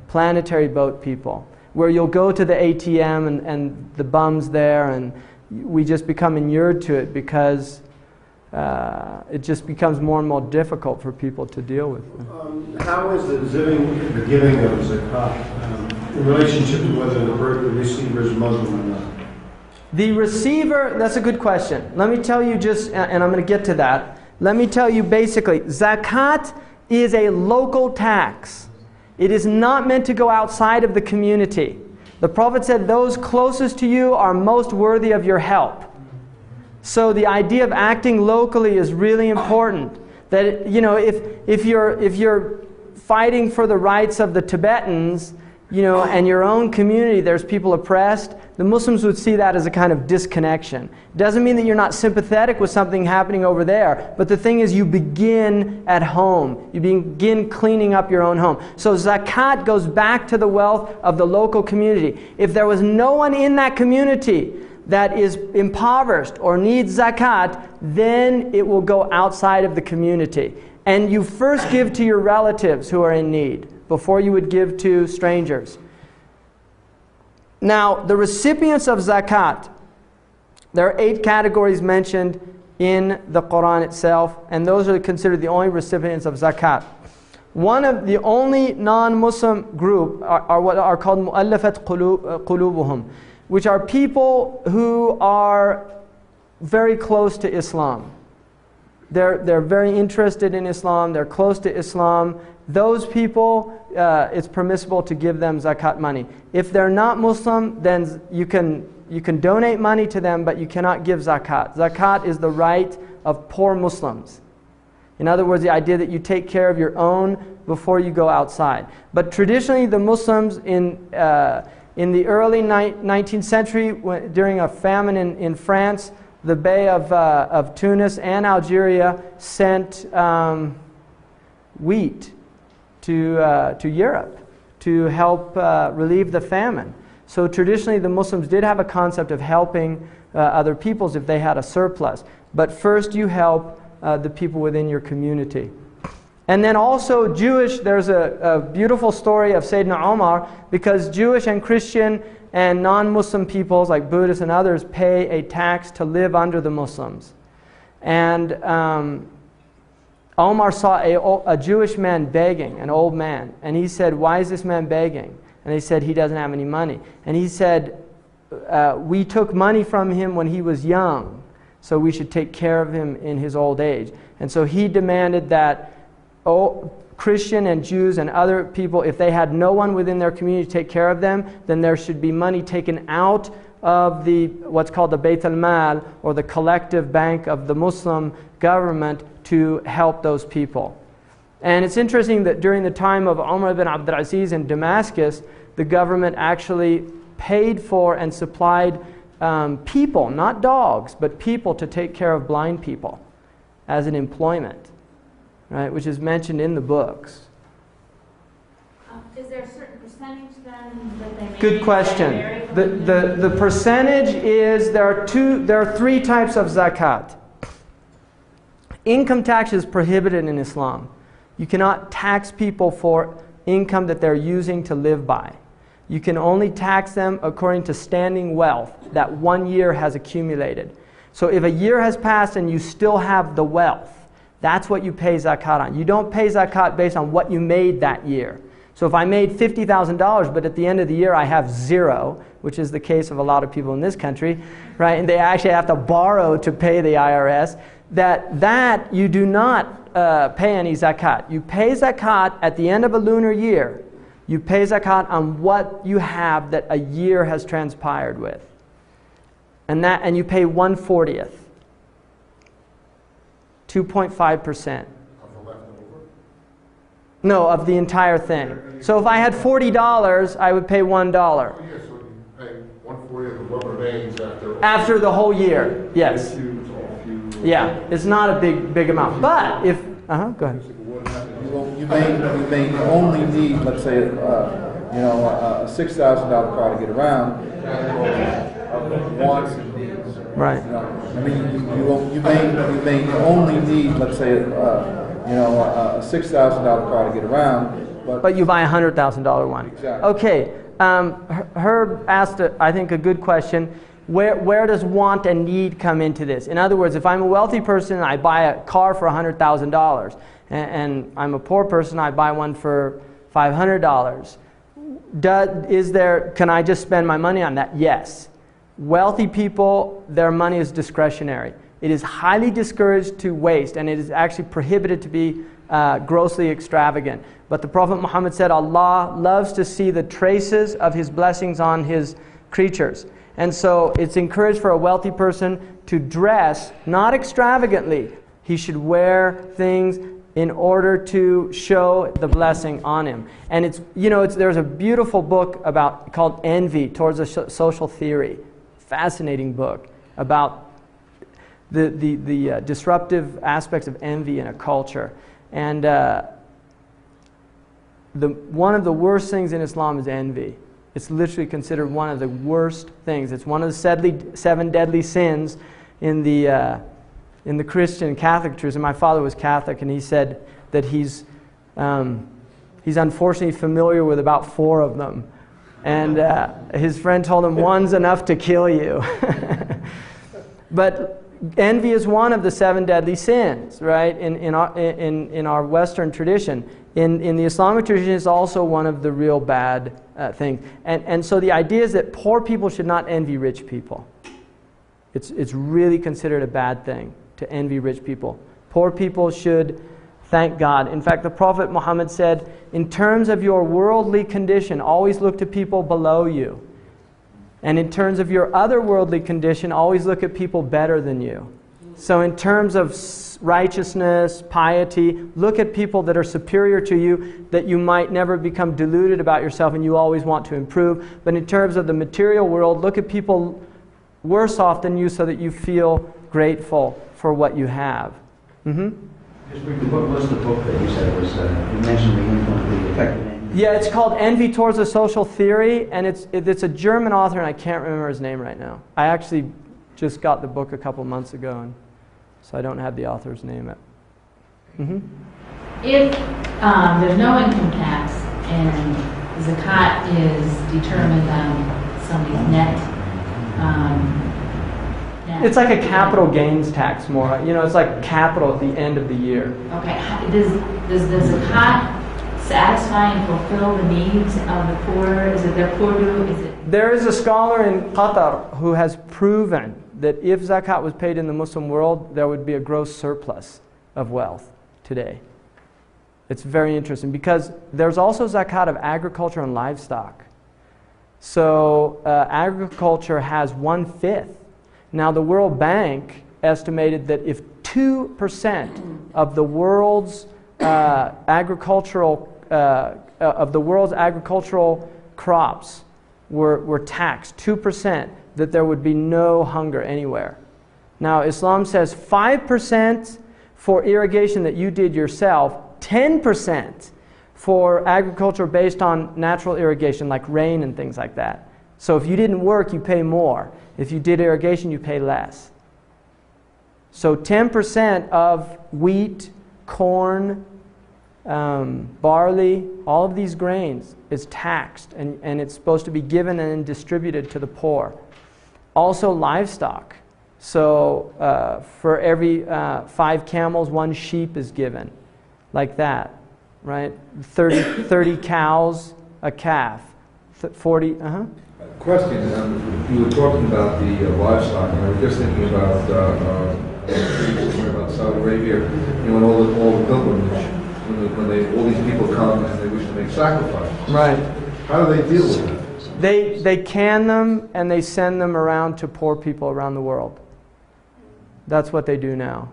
Planetary boat people. Where you'll go to the ATM and the bums there, and we just become inured to it because it just becomes more and more difficult for people to deal with. How is the giving of zakat in relationship to whether the receiver is Muslim or not? The receiver, that's a good question. Let me tell you and I'm going to get to that. Let me tell you basically, zakat is a local tax. It is not meant to go outside of the community. The Prophet said those closest to you are most worthy of your help. So the idea of acting locally is really important. That, if you're fighting for the rights of the Tibetans, and your own community, there's people oppressed, the Muslims would see that as a kind of disconnection. Doesn't mean that you're not sympathetic with something happening over there, but the thing is you begin at home. You begin cleaning up your own home. So zakat goes back to the wealth of the local community. If there was no one in that community that is impoverished or needs zakat, then it will go outside of the community. And you first give to your relatives who are in need before you would give to strangers. Now, the recipients of zakat, there are 8 categories mentioned in the Quran itself, and those are considered the only recipients of zakat. One of the only non-Muslim group are what are called mu'allafat qulubuhum, which are people who are very close to Islam. They're very interested in Islam, they're close to Islam. Those people, it's permissible to give them zakat money. If they're not Muslim, then you can donate money to them, but you cannot give zakat. Zakat is the right of poor Muslims. In other words, the idea that you take care of your own before you go outside. But traditionally, the Muslims in the early 19th century, during a famine in France, the Bey of Tunis and Algeria sent wheat to Europe to help relieve the famine. So traditionally the Muslims did have a concept of helping other peoples if they had a surplus. But first you help the people within your community. And then also Jewish, there's a beautiful story of Sayyidina Omar, because Jewish and Christian and non-Muslim peoples like Buddhists and others pay a tax to live under the Muslims. And Omar saw a Jewish man begging, an old man, and he said, "Why is this man begging?" And they said, "He doesn't have any money." And he said, "We took money from him when he was young, so we should take care of him in his old age." And so he demanded that Christian and Jews and other people, if they had no one within their community to take care of them, then there should be money taken out of what's called the Bayt al-Mal, or the collective bank of the Muslim government, to help those people. And it's interesting that during the time of Umar ibn Abdul Aziz in Damascus, the government actually paid for and supplied people, not dogs, but people to take care of blind people as an employment, right, which is mentioned in the books. Is there a certain percentage then that they make? Good question. The percentage is, there are three types of zakat. Income tax is prohibited in Islam. You cannot tax people for income that they're using to live by. You can only tax them according to standing wealth that 1 year has accumulated. So if a year has passed and you still have the wealth, that's what you pay zakat on. You don't pay zakat based on what you made that year. So if I made $50,000, but at the end of the year I have zero, which is the case of a lot of people in this country, right? And they actually have to borrow to pay the IRS, that you do not pay any zakat. You pay zakat at the end of a lunar year. You pay zakat on what you have that a year has transpired with. And you pay 1/40th. 2.5%. No, of the entire thing. So if I had $40, I would pay $1. Yeah, so you pay 1/40 of what remains After the whole year, yes. Yeah, it's not a big amount. But if, go ahead. You may only need, let's say, a $6,000 car to get around, of wants and needs. Right. I mean, you may only need, let's say, a $6,000 car to get around, but you buy a $100,000 one. Exactly. Okay. Herb asked, I think, a good question. Where does want and need come into this? In other words, if I'm a wealthy person and I buy a car for $100,000, and I'm a poor person, I buy one for $500. Can I just spend my money on that? Yes. Wealthy people, their money is discretionary. It is highly discouraged to waste, and it is actually prohibited to be grossly extravagant. But the Prophet Muhammad said, Allah loves to see the traces of His blessings on His creatures. And so it's encouraged for a wealthy person to dress, not extravagantly. He should wear things in order to show the blessing on him. And there's a beautiful book called Envy Towards a Social Theory. Fascinating book about the disruptive aspects of envy in a culture. And one of the worst things in Islam is envy. It's literally considered one of the worst things. It's one of the 7 deadly sins in the Christian Catholic tradition. My father was Catholic, and he said that he's unfortunately familiar with about 4 of them. And his friend told him, one's enough to kill you. But envy is one of the 7 deadly sins, right? In our Western tradition. In the Islamic tradition, it's also one of the real bad things. And so the idea is that poor people should not envy rich people. It's really considered a bad thing to envy rich people. Poor people should thank God. In fact, the Prophet Muhammad said, in terms of your worldly condition, always look to people below you. And in terms of your otherworldly condition, always look at people better than you. So in terms of righteousness, piety, look at people that are superior to you, that you might never become deluded about yourself and you always want to improve. But in terms of the material world, look at people worse off than you so that you feel grateful for what you have. Just briefly, what was the book that you said was, you mentioned the influence, the effect of envy? Yeah, it's called Envy Towards a Social Theory, and it's a German author, and I can't remember his name right now. I actually just got the book a couple months ago, and so I don't have the author's name yet. If there's no income tax and zakat is determined on somebody's net, it's like a capital gains tax more. It's like capital at the end of the year. Okay, does the zakat satisfy and fulfill the needs of the poor? Is it their poor due? There is a scholar in Qatar who has proven that if zakat was paid in the Muslim world, there would be a gross surplus of wealth today. It's very interesting because there's also zakat of agriculture and livestock. So agriculture has 1/5. Now the World Bank estimated that if 2% of the world's agricultural crops were taxed, 2%, that there would be no hunger anywhere. Now Islam says 5% for irrigation that you did yourself, 10% for agriculture based on natural irrigation like rain and things like that. So if you didn't work, you pay more. If you did irrigation, you pay less. So 10% of wheat, corn, barley, all of these grains is taxed, and it's supposed to be given and then distributed to the poor. Also livestock. So for every 5 camels, 1 sheep is given, like that, right? 30 cows, a calf, 40. Question, you were talking about the livestock, and I was just thinking about Saudi Arabia, when all the pilgrimage, when all these people come and they wish to make sacrifices. Right. How do they deal with it? They can them and they send them around to poor people around the world. That's what they do now.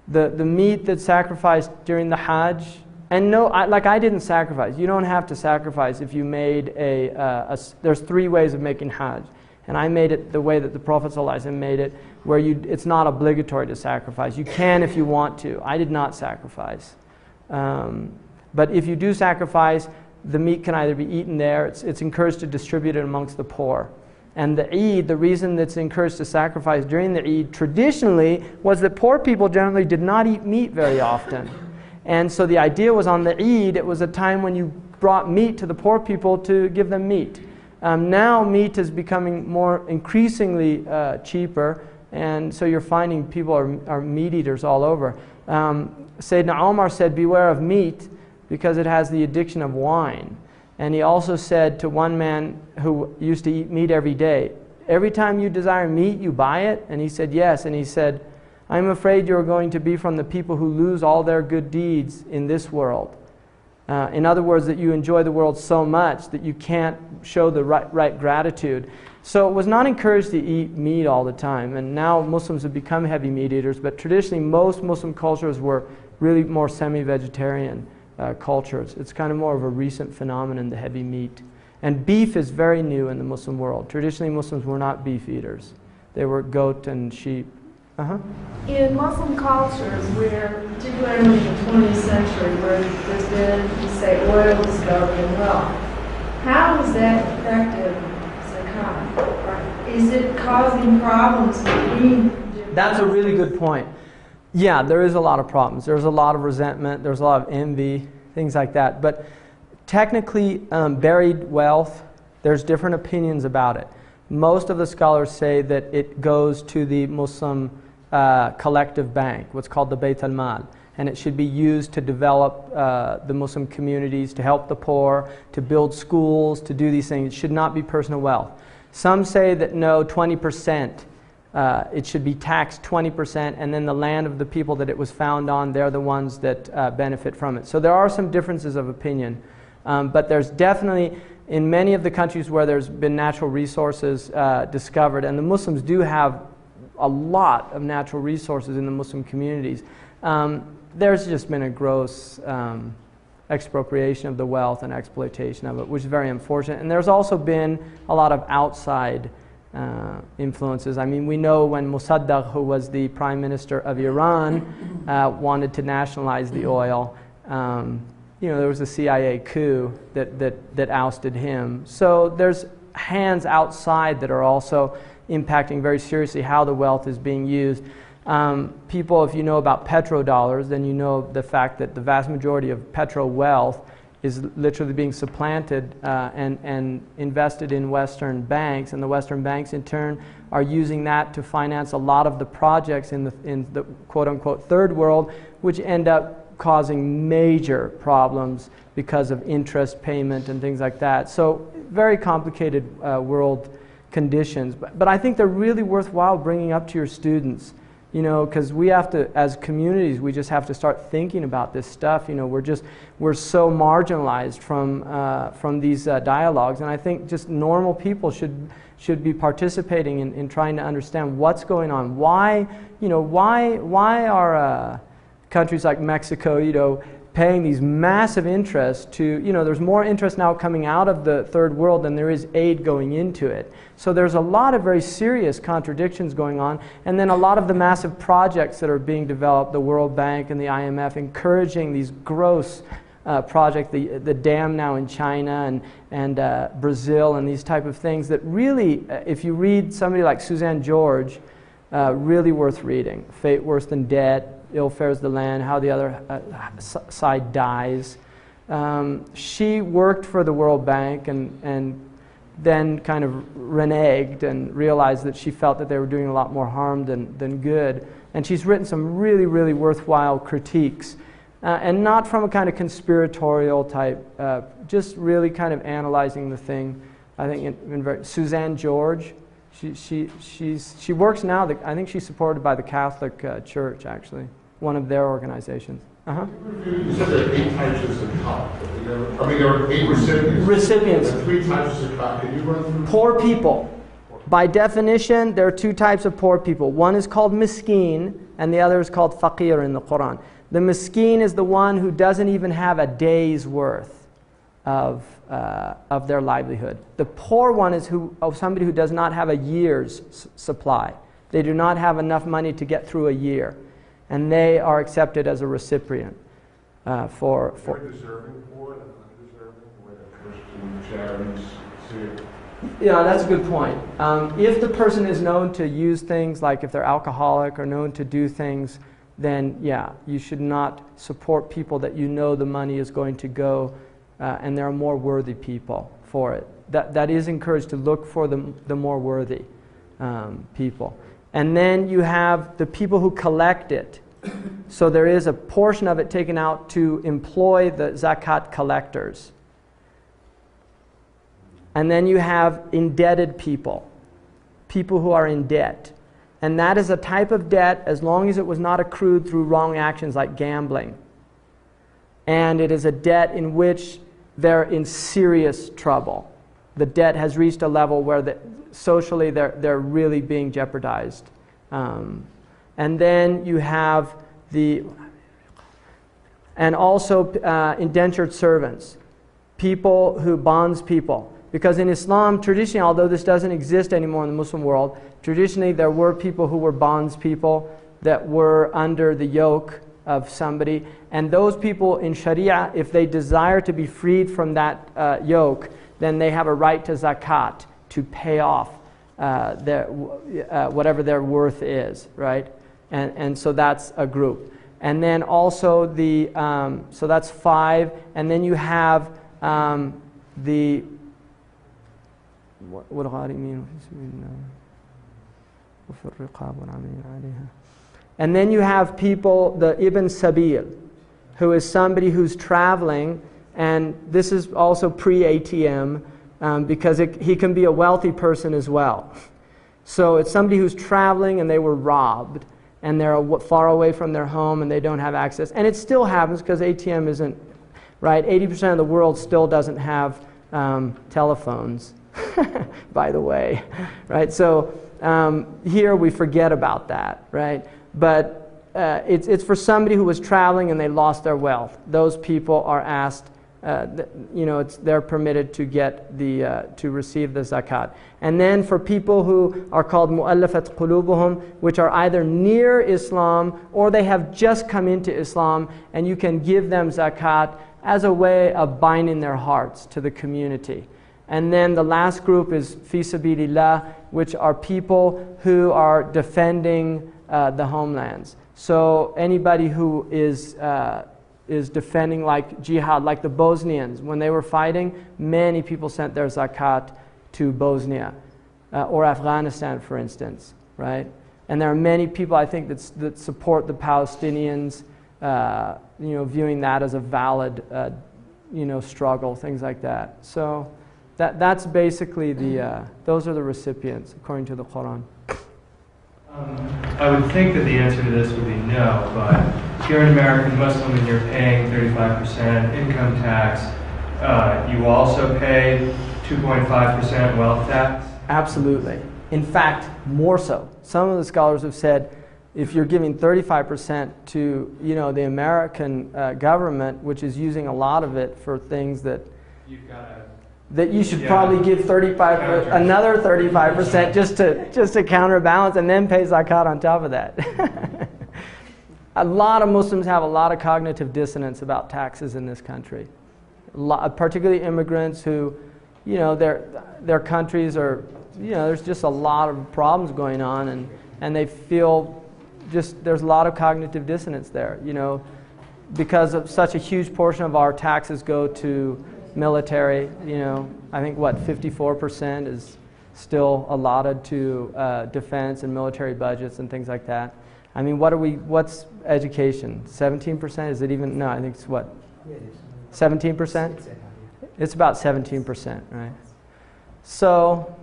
The meat that's sacrificed during the Hajj, and no, I didn't sacrifice. You don't have to sacrifice if you made there's 3 ways of making Hajj. And I made it the way that the Prophet ﷺ made it, where it's not obligatory to sacrifice. You can if you want to. I did not sacrifice. But if you do sacrifice, the meat can either be eaten there, it's encouraged to distribute it amongst the poor. And the Eid, the reason that's encouraged to sacrifice during the Eid traditionally was that poor people generally did not eat meat very often. And so the idea was on the Eid, it was a time when you brought meat to the poor people to give them meat. Now meat is becoming more increasingly cheaper, and so you're finding people are meat eaters all over. Sayyidina Omar said, beware of meat because it has the addiction of wine. And he also said to one man who used to eat meat every day, every time you desire meat, you buy it? And he said, yes. And he said, I'm afraid you're going to be from the people who lose all their good deeds in this world. In other words, that you enjoy the world so much that you can't show the right gratitude. So it was not encouraged to eat meat all the time. And now Muslims have become heavy meat eaters, but traditionally most Muslim cultures were really more semi-vegetarian cultures. It's kind of more of a recent phenomenon, the heavy meat. And beef is very new in the Muslim world. Traditionally Muslims were not beef eaters. They were goat and sheep. In Muslim cultures, where, particularly in the 20th century, where there's been, say, oil discovery and wealth, how is that affected zakat? Is it causing problems between? That's a really good point. Yeah, there is a lot of problems. There's a lot of resentment. There's a lot of envy, things like that. But technically, buried wealth, there's different opinions about it. Most of the scholars say that it goes to the Muslim collective bank, what's called the Bayt al-Mal, and it should be used to develop the Muslim communities, to help the poor, to build schools, to do these things. It should not be personal wealth. Some say that no, 20%. It should be taxed 20%, and then the land of the people that it was found on, they're the ones that benefit from it. So there are some differences of opinion, but there's definitely, in many of the countries where there's been natural resources discovered, and the Muslims do have a lot of natural resources in the Muslim communities, there's just been a gross expropriation of the wealth and exploitation of it, which is very unfortunate. And there's also been a lot of outside influences. I mean, we know when Mossadegh, who was the prime minister of Iran, wanted to nationalize the oil, there was a CIA coup that ousted him. So there's hands outside that are also impacting very seriously how the wealth is being used. People, if you know about petrodollars, then you know the fact that the vast majority of petro wealth is literally being supplanted and invested in Western banks, and the Western banks in turn are using that to finance a lot of the projects in the quote-unquote third world, which end up causing major problems because of interest payment and things like that. So very complicated world conditions, but I think they're really worthwhile bringing up to your students. Because we have to, as communities, we just have to start thinking about this stuff. We're so marginalized from these dialogues, and I think just normal people should be participating in trying to understand what's going on. Why are countries like Mexico, paying these massive interests to, there's more interest now coming out of the third world than there is aid going into it. So there's a lot of very serious contradictions going on, and then a lot of the massive projects that are being developed, the World Bank and the IMF encouraging these gross projects, the dam now in China and Brazil and these type of things that really, if you read somebody like Suzanne George, really worth reading. Fate Worse Than Debt, Ill Fares the Land, How the Other Side Dies. She worked for the World Bank and then kind of reneged and realized that she felt that they were doing a lot more harm than good. And she's written some really, really worthwhile critiques. And not from a kind of conspiratorial type, just really kind of analyzing the thing. I think Suzanne George, she works now, I think she's supported by the Catholic Church, actually, one of their organizations. You said there are 8 types of zakat. There are 8 recipients. Recipients. There are 3 types of zakat. Can you run through? Poor people. By definition, there are 2 types of poor people. One is called miskeen, and the other is called faqir in the Quran. The miskeen is the one who doesn't even have a day's worth of their livelihood. The poor one is somebody who does not have a year's supply. They do not have enough money to get through a year, and they are accepted as a recipient for. Deserving poor and undeserving, where Christian charities see. Yeah, that's a good point. If the person is known to use things, like if they're alcoholic or known to do things, then yeah, you should not support people that you know the money is going to go, and there are more worthy people for it. That is encouraged to look for the more worthy people. And then you have the people who collect it. So there is a portion of it taken out to employ the zakat collectors. And then you have indebted people who are in debt. And that is a type of debt as long as it was not accrued through wrong actions like gambling. And it is a debt in which they're in serious trouble. The debt has reached a level where socially they're really being jeopardized. And then you have and also indentured servants, people who bonds people. Because in Islam, traditionally, although this doesn't exist anymore in the Muslim world, traditionally there were people who were bondspeople that were under the yoke of somebody. And those people in Sharia, if they desire to be freed from that yoke, then they have a right to zakat to pay off whatever their worth is, right? And so that's a group. And then also so that's 5. And then you have and then you have people, the Ibn Sabil, who is somebody who's traveling, and this is also pre-ATM, because he can be a wealthy person as well. So it's somebody who's traveling and they were robbed, and they're far away from their home and they don't have access. And it still happens because ATM isn't, right? 80% of the world still doesn't have telephones, by the way, right? So here we forget about that, right? But it's for somebody who was traveling and they lost their wealth. Those people are asked they're permitted to get to receive the zakat. And then for people who are called mu'allafat qulubuhum, which are either near Islam or they have just come into Islam, and you can give them zakat as a way of binding their hearts to the community. And then the last group is fi sabilillah, which are people who are defending the homelands. So anybody who is defending, like jihad, like the Bosnians. When they were fighting, many people sent their zakat to Bosnia or Afghanistan, for instance, right? And there are many people, I think, that support the Palestinians, viewing that as a valid, struggle, things like that. So that's basically those are the recipients, according to the Quran. I would think that the answer to this would be no, but if you're an American Muslim and you're paying 35% income tax, you also pay 2.5% wealth tax? Absolutely. In fact, more so. Some of the scholars have said if you're giving 35% to the American government, which is using a lot of it for things that you should probably give another 35% just to counterbalance, and then pay zakat on top of that. A lot of Muslims have a lot of cognitive dissonance about taxes in this country, particularly immigrants who, their countries are, there's just a lot of problems going on, and they feel there's a lot of cognitive dissonance there, because of such a huge portion of our taxes go to military. I think 54% is still allotted to defense and military budgets and things like that. I mean, what's education? 17%? Is it even? No, I think it's what? 17%? It's about 17%, right? So,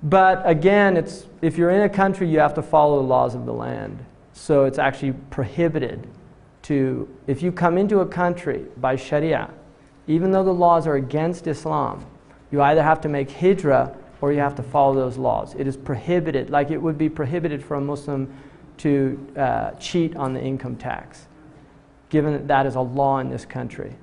but again, if you're in a country, you have to follow the laws of the land. So it's actually prohibited if you come into a country by Sharia, even though the laws are against Islam, you either have to make hijrah or you have to follow those laws. It is prohibited, like it would be prohibited for a Muslim to cheat on the income tax, given that is a law in this country.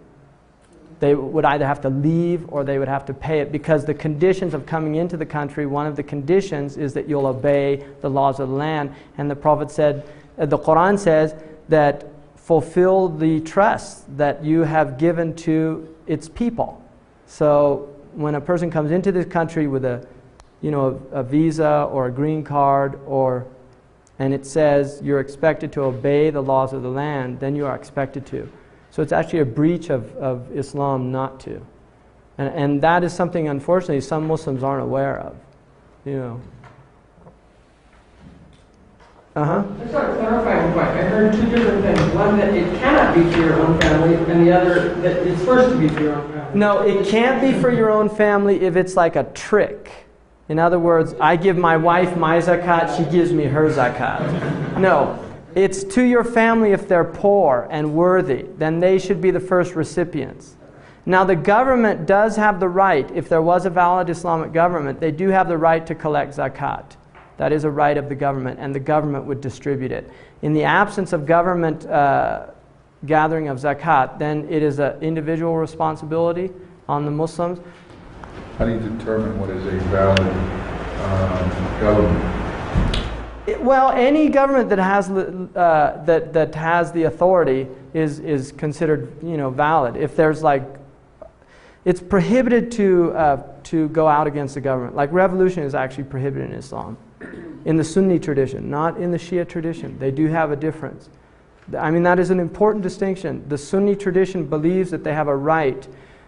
They would either have to leave or they would have to pay it, because the conditions of coming into the country, one of the conditions is that you'll obey the laws of the land. And the Prophet said, the Quran says that fulfill the trust that you have given to its people. So when a person comes into this country with a visa or a green card, and it says you're expected to obey the laws of the land, then you are expected to. So it's actually a breach of Islam not to. And that is something, unfortunately, some Muslims aren't aware of. I just want to clarify one point. I heard two different things. One, that it cannot be for your own family, and the other, that it's first to be for your own family. No, it can't be for your own family if it's like a trick. In other words, I give my wife my zakat, she gives me her zakat. No, it's to your family if they're poor and worthy. Then they should be the first recipients. Now the government does have the right, if there was a valid Islamic government, they do have the right to collect zakat. That is a right of the government, and the government would distribute it. In the absence of government gathering of zakat, then it is an individual responsibility on the Muslims. How do you determine what is a valid government? Well, any government that has that has the authority is considered valid. If there's it's prohibited to go out against the government. Like revolution is actually prohibited in Islam, in the Sunni tradition, not in the Shia tradition. They do have a difference. I mean, that is an important distinction. The Sunni tradition believes that they have a right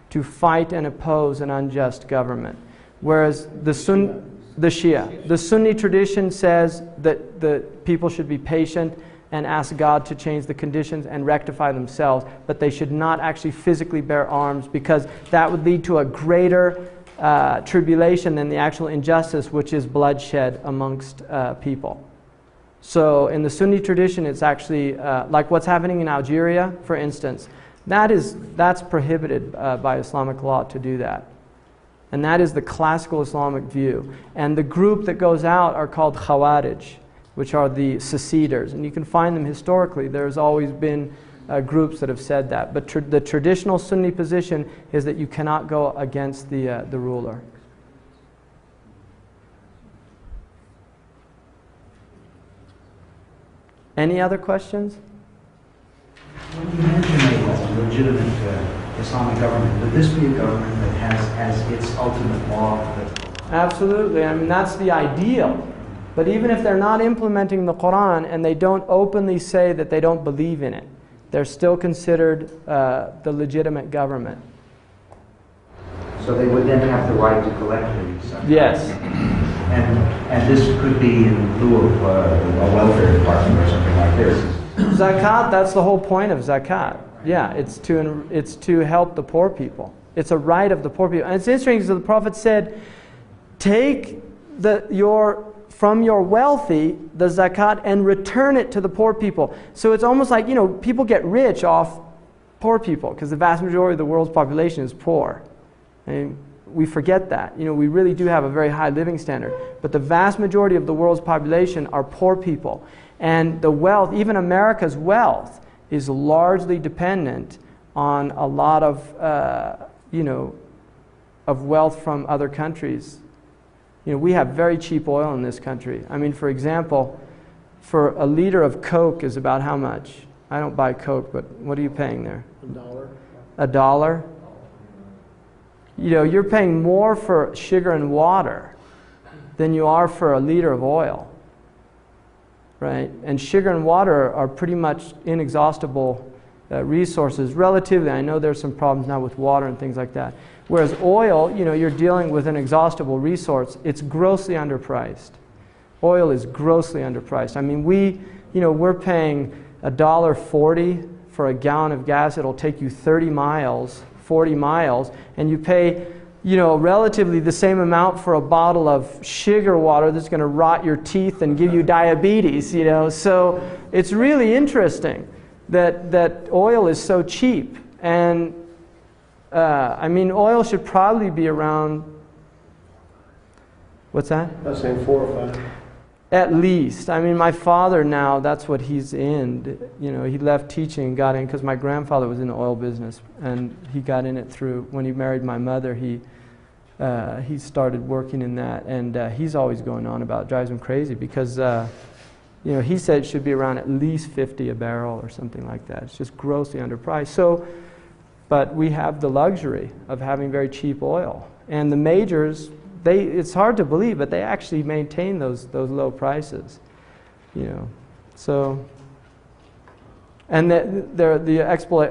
to fight and oppose an unjust government, whereas the Sunni tradition says that the people should be patient and ask God to change the conditions and rectify themselves, but they should not actually physically bear arms, because that would lead to a greater tribulation than the actual injustice, which is bloodshed amongst people. So in the Sunni tradition, it's actually like what's happening in Algeria, for instance. That's prohibited by Islamic law to do that. And that is the classical Islamic view. And the group that goes out are called Khawarij, which are the seceders. And you can find them historically. There's always been groups that have said that. But the traditional Sunni position is that you cannot go against the ruler. Any other questions? When you mention a legitimate Islamic government, would this be a government that has as its ultimate law that... Absolutely. I mean, that's the ideal. But even if they're not implementing the Quran and they don't openly say that they don't believe in it, they're still considered the legitimate government. So they would then have the right to collect the zakat? Yes. And this could be in lieu of a welfare department or something like this? Zakat, that's the whole point of zakat. Yeah, it's to help the poor people. It's a right of the poor people. And it's interesting because the Prophet said, take from your wealthy the zakat and return it to the poor people. So it's almost like, people get rich off poor people because the vast majority of the world's population is poor. I mean, we forget that. We really do have a very high living standard. But the vast majority of the world's population are poor people. And the wealth, even America's wealth, is largely dependent on a lot of, of wealth from other countries. We have very cheap oil in this country. I mean, for example, for a liter of Coke is about how much? I don't buy Coke, but what are you paying there? $1. $1? You're paying more for sugar and water than you are for a liter of oil. Right? And sugar and water are pretty much inexhaustible resources. Relatively, I know there's some problems now with water and things like that. Whereas oil, you're dealing with an inexhaustible resource. It's grossly underpriced. Oil is grossly underpriced. I mean, we're paying $1.40 for a gallon of gas. It'll take you 30 miles, 40 miles, and you pay relatively the same amount for a bottle of sugar water that's going to rot your teeth and give you diabetes, So it's really interesting that oil is so cheap. And, oil should probably be around, what's that? I was saying 4 or 5. At least. My father now, that's what he's in. He left teaching and got in because my grandfather was in the oil business. And he got in it through, when he married my mother, he started working in that, and he's always going on about it. Drives him crazy because he said it should be around at least 50 a barrel or something like that. It's just grossly underpriced. So, but we have the luxury of having very cheap oil, and the majors, it's hard to believe, but they actually maintain those low prices. So. And the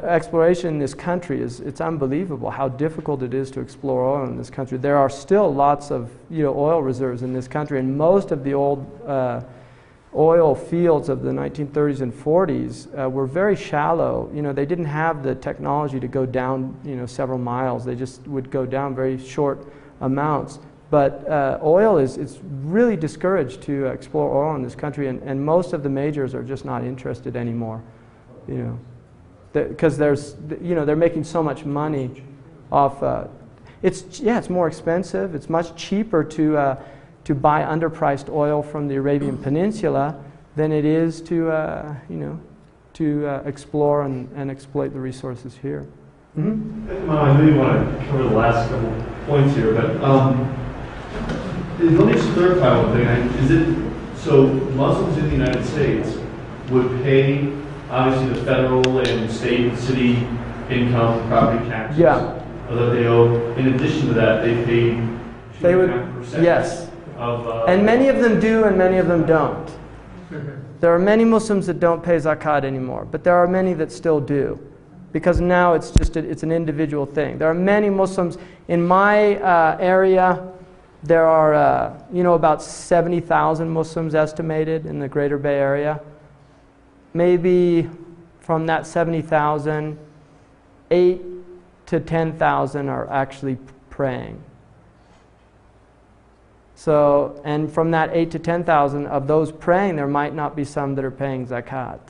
exploration in this country it's unbelievable how difficult it is to explore oil in this country. There are still lots of oil reserves in this country, and most of the old oil fields of the 1930s and 40s were very shallow. They didn't have the technology to go down several miles. They just would go down very short amounts. But oil it's really discouraged to explore oil in this country, and most of the majors are just not interested anymore. Because they're making so much money off. It's more expensive. It's much cheaper to buy underpriced oil from the Arabian Peninsula than it is to explore and exploit the resources here. Mm-hmm. I know you want to cover the last couple points here, but let me just clarify one thing. Is it so Muslims in the United States would pay obviously the federal and state and city income property taxes that they owe? In addition to that, they pay 2.5% yes. of and many of them do and many of them don't. There are many Muslims that don't pay zakat anymore, but there are many that still do, because now it's an individual thing. There are many Muslims in my area. There are about 70,000 Muslims estimated in the Greater Bay Area. Maybe from that 70,000, 8,000 to 10,000 are actually praying. So, and from that 8,000 to 10,000 of those praying, there might not be some that are paying zakat.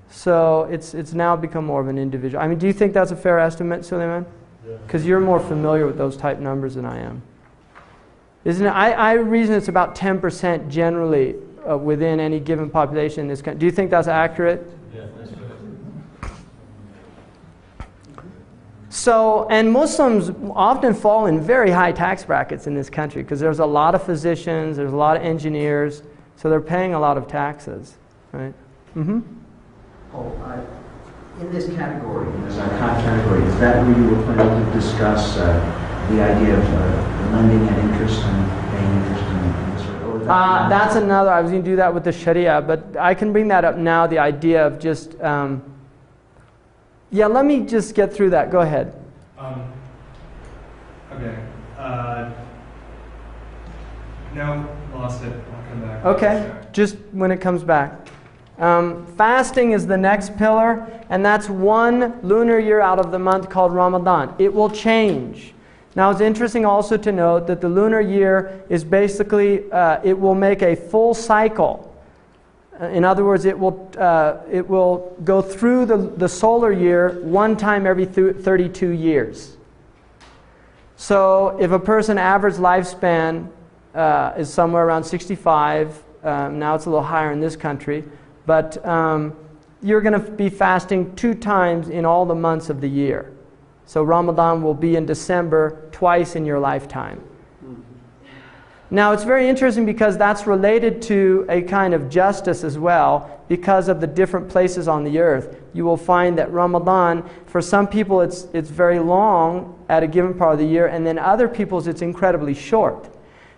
So it's now become more of an individual. Do you think that's a fair estimate, Suleiman? Because you're more familiar with those type numbers than I am. Isn't it? I reason it's about 10% generally within any given population in this country. Do you think that's accurate? Yeah, that's good. So, and Muslims often fall in very high tax brackets in this country because there's a lot of physicians, there's a lot of engineers, so they're paying a lot of taxes, right? Mm-hmm. In this category, in this zakat category, is that where you were planning to discuss the idea of lending and interest and paying interest in this? Or That's another, I was going to do that with the Sharia, but I can bring that up now, the idea of just, yeah, let me just get through that. Go ahead. Okay. No, lost it. I'll come back. Okay, just when it comes back. Fasting is the next pillar, and that's one lunar year out of the month called Ramadan. It will change. Now it's interesting also to note that the lunar year is basically, it will make a full cycle. In other words, it will go through the solar year one time every 32 years. So if a person average lifespan is somewhere around 65, now it's a little higher in this country, but you're going to be fasting 2 times in all the months of the year. So Ramadan will be in December twice in your lifetime. Now it's very interesting because that's related to a kind of justice as well. Because of the different places on the earth, you will find that Ramadan, for some people it's very long at a given part of the year, and then other people's it's incredibly short.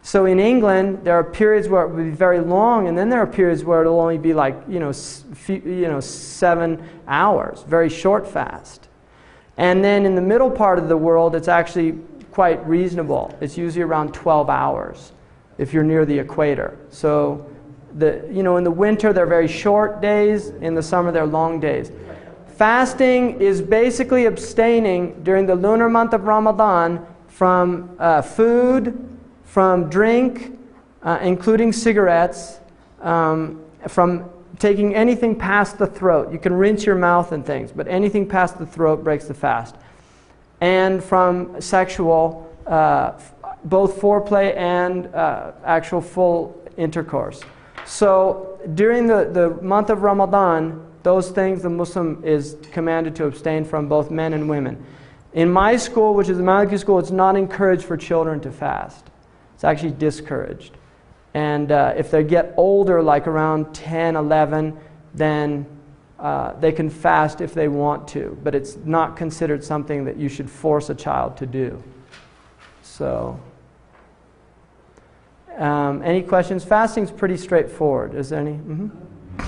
So in England, there are periods where it will be very long, and then there are periods where it'll only be like 7 hours, very short fast. And then in the middle part of the world, it's actually quite reasonable. It's usually around 12 hours if you're near the equator. So in the winter, they're very short days. In the summer, they're long days. Fasting is basically abstaining during the lunar month of Ramadan from food, from drink, including cigarettes, from taking anything past the throat. You can rinse your mouth and things, but anything past the throat breaks the fast. And from sexual, both foreplay and actual full intercourse. So during the month of Ramadan, those things the Muslim is commanded to abstain from, both men and women. In my school, which is the Maliki school, it's not encouraged for children to fast. It's actually discouraged. And if they get older, like around 10, 11, then they can fast if they want to. But it's not considered something that you should force a child to do. So, any questions? Fasting's pretty straightforward. Is there any? Mm-hmm.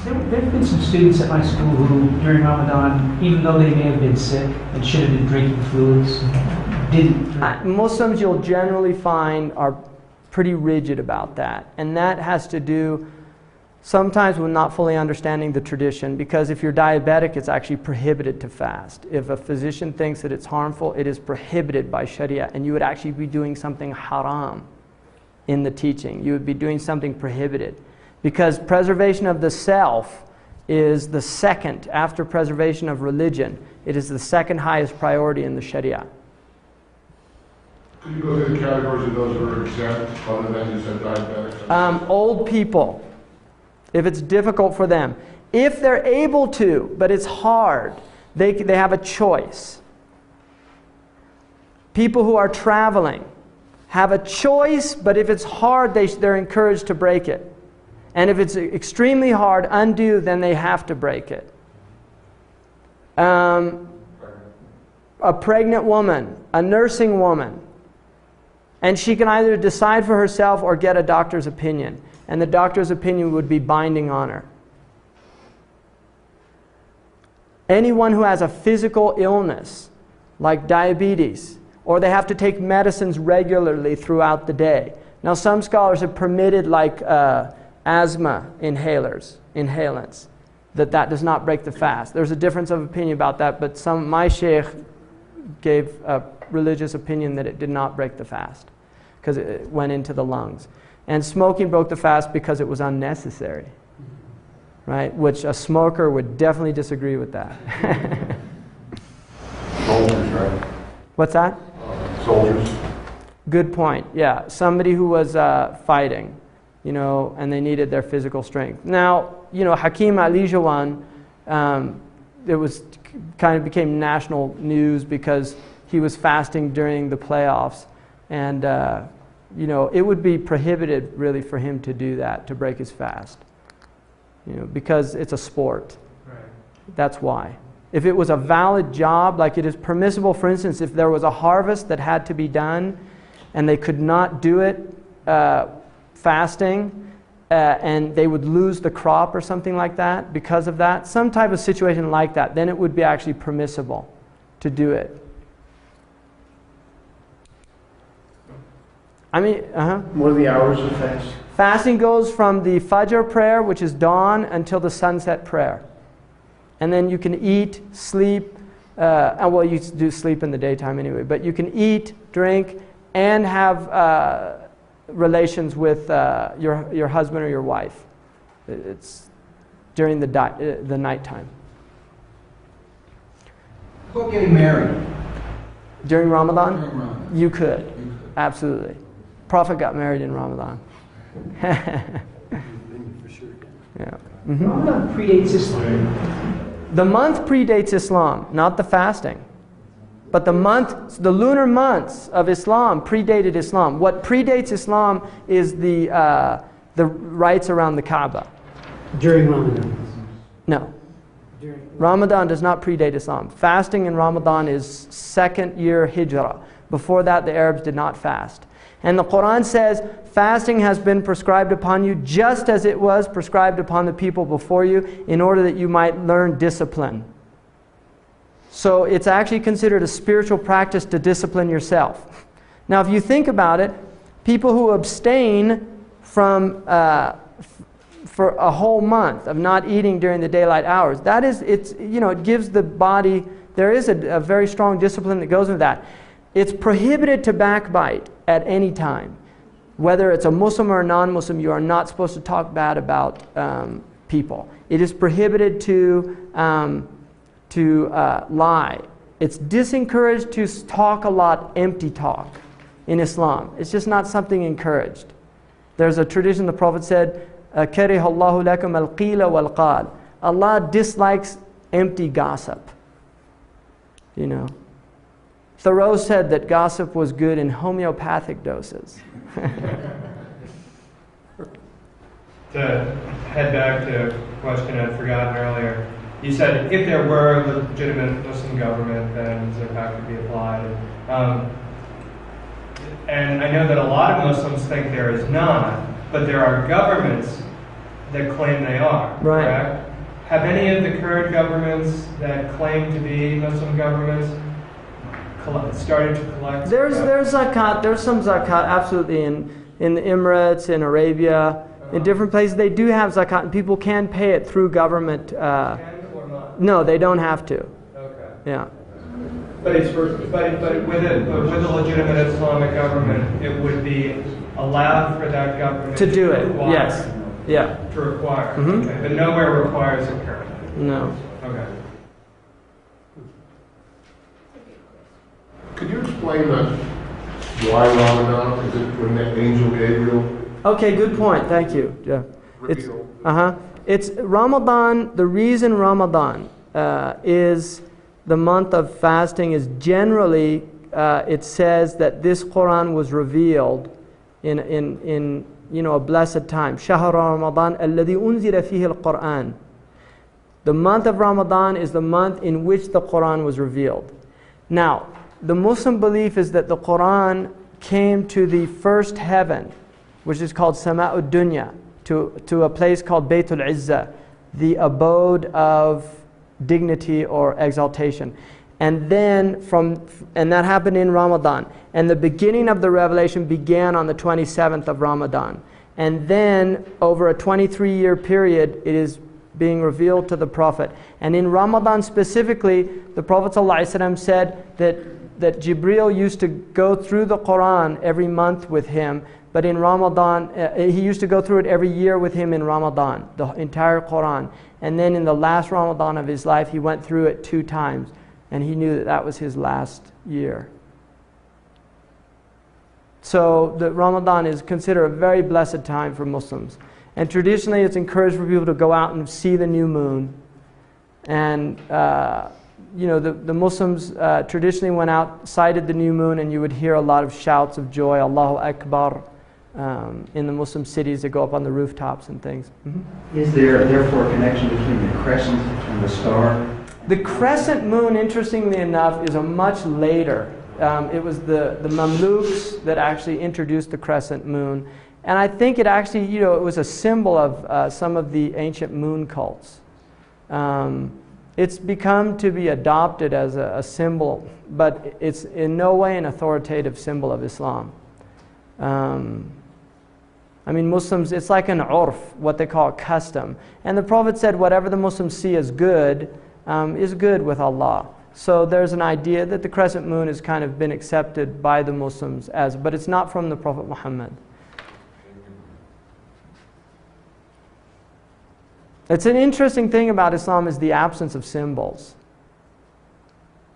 There have been some students at my school who, during Ramadan, even though they may have been sick and should have been drinking fluids, didn't drink. Muslims, you'll generally find, are pretty rigid about that. And that has to do sometimes with not fully understanding the tradition, because if you're diabetic, it's actually prohibited to fast. If a physician thinks that it's harmful, it is prohibited by Sharia, and you would actually be doing something haram in the teaching. You would be doing something prohibited. Because preservation of the self is the second, after preservation of religion, it is the second highest priority in the Sharia. Could you go through the categories of those who are exempt, other than you said diabetics? Old people, if it's difficult for them. If they're able to, but it's hard, they have a choice. People who are traveling have a choice, but if it's hard, they're encouraged to break it. And if it's extremely hard, undue, then they have to break it. A pregnant woman, a nursing woman, and she can either decide for herself or get a doctor's opinion. And the doctor's opinion would be binding on her. Anyone who has a physical illness, like diabetes, or they have to take medicines regularly throughout the day. Now some scholars have permitted like asthma inhalants, that does not break the fast. There's a difference of opinion about that, but my sheikh gave a religious opinion that it did not break the fast because it went into the lungs. And smoking broke the fast because it was unnecessary, right? Which a smoker would definitely disagree with that. Soldiers, right? What's that? Soldiers. Good point, yeah. Somebody who was fighting, and they needed their physical strength. Now, Hakim Ali Jawan, it was kind of became national news because he was fasting during the playoffs. And, it would be prohibited really for him to do that, to break his fast. Because it's a sport. Right. That's why. If it was a valid job, like it is permissible, for instance, if there was a harvest that had to be done and they could not do it fasting, and they would lose the crop or something like that because of that, some type of situation like that, then it would be actually permissible to do it. What are the hours of fast? Fasting goes from the Fajr prayer, which is dawn, until the sunset prayer. And then you can eat, sleep, well, you do sleep in the daytime anyway, but you can eat, drink, and have relations with your husband or your wife. It's during the nighttime. What about getting married? During Ramadan? During Ramadan. You could. Absolutely. Prophet got married in Ramadan. Yeah. Mm-hmm. Ramadan predates Islam. The month predates Islam, not the fasting. But the lunar months of Islam predated Islam. What predates Islam is the rites around the Kaaba. During Ramadan? No. Ramadan does not predate Islam. Fasting in Ramadan is second year Hijrah. Before that, the Arabs did not fast. And the Quran says, fasting has been prescribed upon you just as it was prescribed upon the people before you, in order that you might learn discipline. So it's actually considered a spiritual practice to discipline yourself. Now, if you think about it, people who abstain from for a whole month of not eating during the daylight hours, it gives the body, there is a very strong discipline that goes with that. It's prohibited to backbite at any time. Whether it's a Muslim or a non-Muslim, you are not supposed to talk bad about people. It is prohibited to lie. It's disencouraged to talk a lot, empty talk in Islam. It's just not something encouraged. There's a tradition, the Prophet said, كَرِهَ اللَّهُ لَكُمْ الْقِيلَ وَالْقَالَ. Allah dislikes empty gossip. Thoreau said that gossip was good in homeopathic doses. To head back to a question I'd forgotten earlier, you said if there were a legitimate Muslim government, then zakat could be applied. And I know that a lot of Muslims think there is not, but there are governments that claim they are, right. Correct? Have any of the current governments that claim to be Muslim governments started to collect? There's zakat. There's some zakat, absolutely, in the Emirates, in Arabia, in different places. They do have zakat, and people can pay it through government. Can or not? No, they don't have to. Okay. Yeah. But with a legitimate Islamic government, it would be allowed for that government to do it. Require, yes. Yeah. To require. Mm-hmm. Okay. But nowhere requires it currently. No. Okay. Could you explain why Ramadan? Is it when the angel Gabriel? Okay, good point. Thank you. Yeah. It's Ramadan. The reason Ramadan is the month of fasting is generally it says that this Quran was revealed in a blessed time. شهر رمضان الذي أنزل فيه القرآن. The month of Ramadan is the month in which the Quran was revealed. Now, the Muslim belief is that the Quran came to the first heaven, which is called Sama'ud Dunya, to a place called Baytul Izzah, the abode of dignity or exaltation. And then that happened in Ramadan. And the beginning of the revelation began on the 27th of Ramadan. And then over a 23-year period, it is being revealed to the Prophet. And in Ramadan specifically, the Prophet ﷺ said that Jibreel used to go through the Quran every month with him, but in Ramadan, he used to go through it every year with him in Ramadan, the entire Quran. And then in the last Ramadan of his life, he went through it 2 times, and he knew that was his last year. So the Ramadan is considered a very blessed time for Muslims. And traditionally, it's encouraged for people to go out and see the new moon. And the Muslims traditionally went out, sighted the new moon, and you would hear a lot of shouts of joy, Allahu Akbar, in the Muslim cities that go up on the rooftops and things. Mm-hmm. Is there therefore a connection between the crescent and the star? The crescent moon, interestingly enough, is a much later. It was the Mamluks that actually introduced the crescent moon. And I think it actually, it was a symbol of some of the ancient moon cults. It's become to be adopted as a symbol, but it's in no way an authoritative symbol of Islam. Muslims, it's like an urf, what they call a custom. And the Prophet said whatever the Muslims see as good is good with Allah. So there's an idea that the crescent moon has kind of been accepted by the Muslims but it's not from the Prophet Muhammad. It's an interesting thing about Islam is the absence of symbols,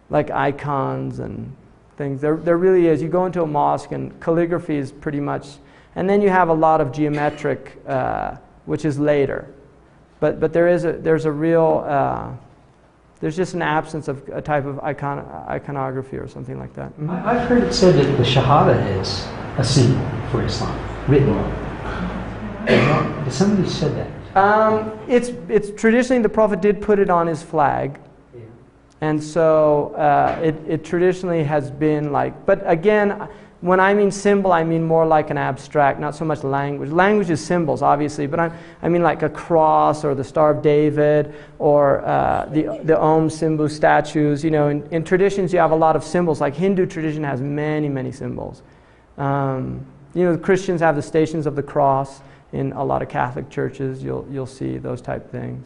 like icons and things. There really is. You go into a mosque and calligraphy is pretty much, and then you have a lot of geometric, which is later. But there's a real, there's just an absence of a type of iconography or something like that. Mm-hmm. I've heard it said that the Shahada is a symbol for Islam, written. Somebody said that. It's traditionally the Prophet did put it on his flag, and so it traditionally has been like. But again, when I mean symbol, I mean more like an abstract, not so much language. Language is symbols, obviously, but I mean like a cross or the Star of David or the Om Simbu statues. In traditions you have a lot of symbols. Like Hindu tradition has many symbols. The Christians have the Stations of the Cross. In a lot of Catholic churches, you'll see those type things.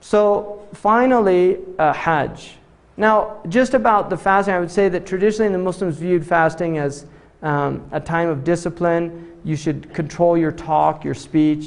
So finally, Hajj. Now, just about the fasting, I would say that traditionally the Muslims viewed fasting as a time of discipline. You should control your talk, your speech.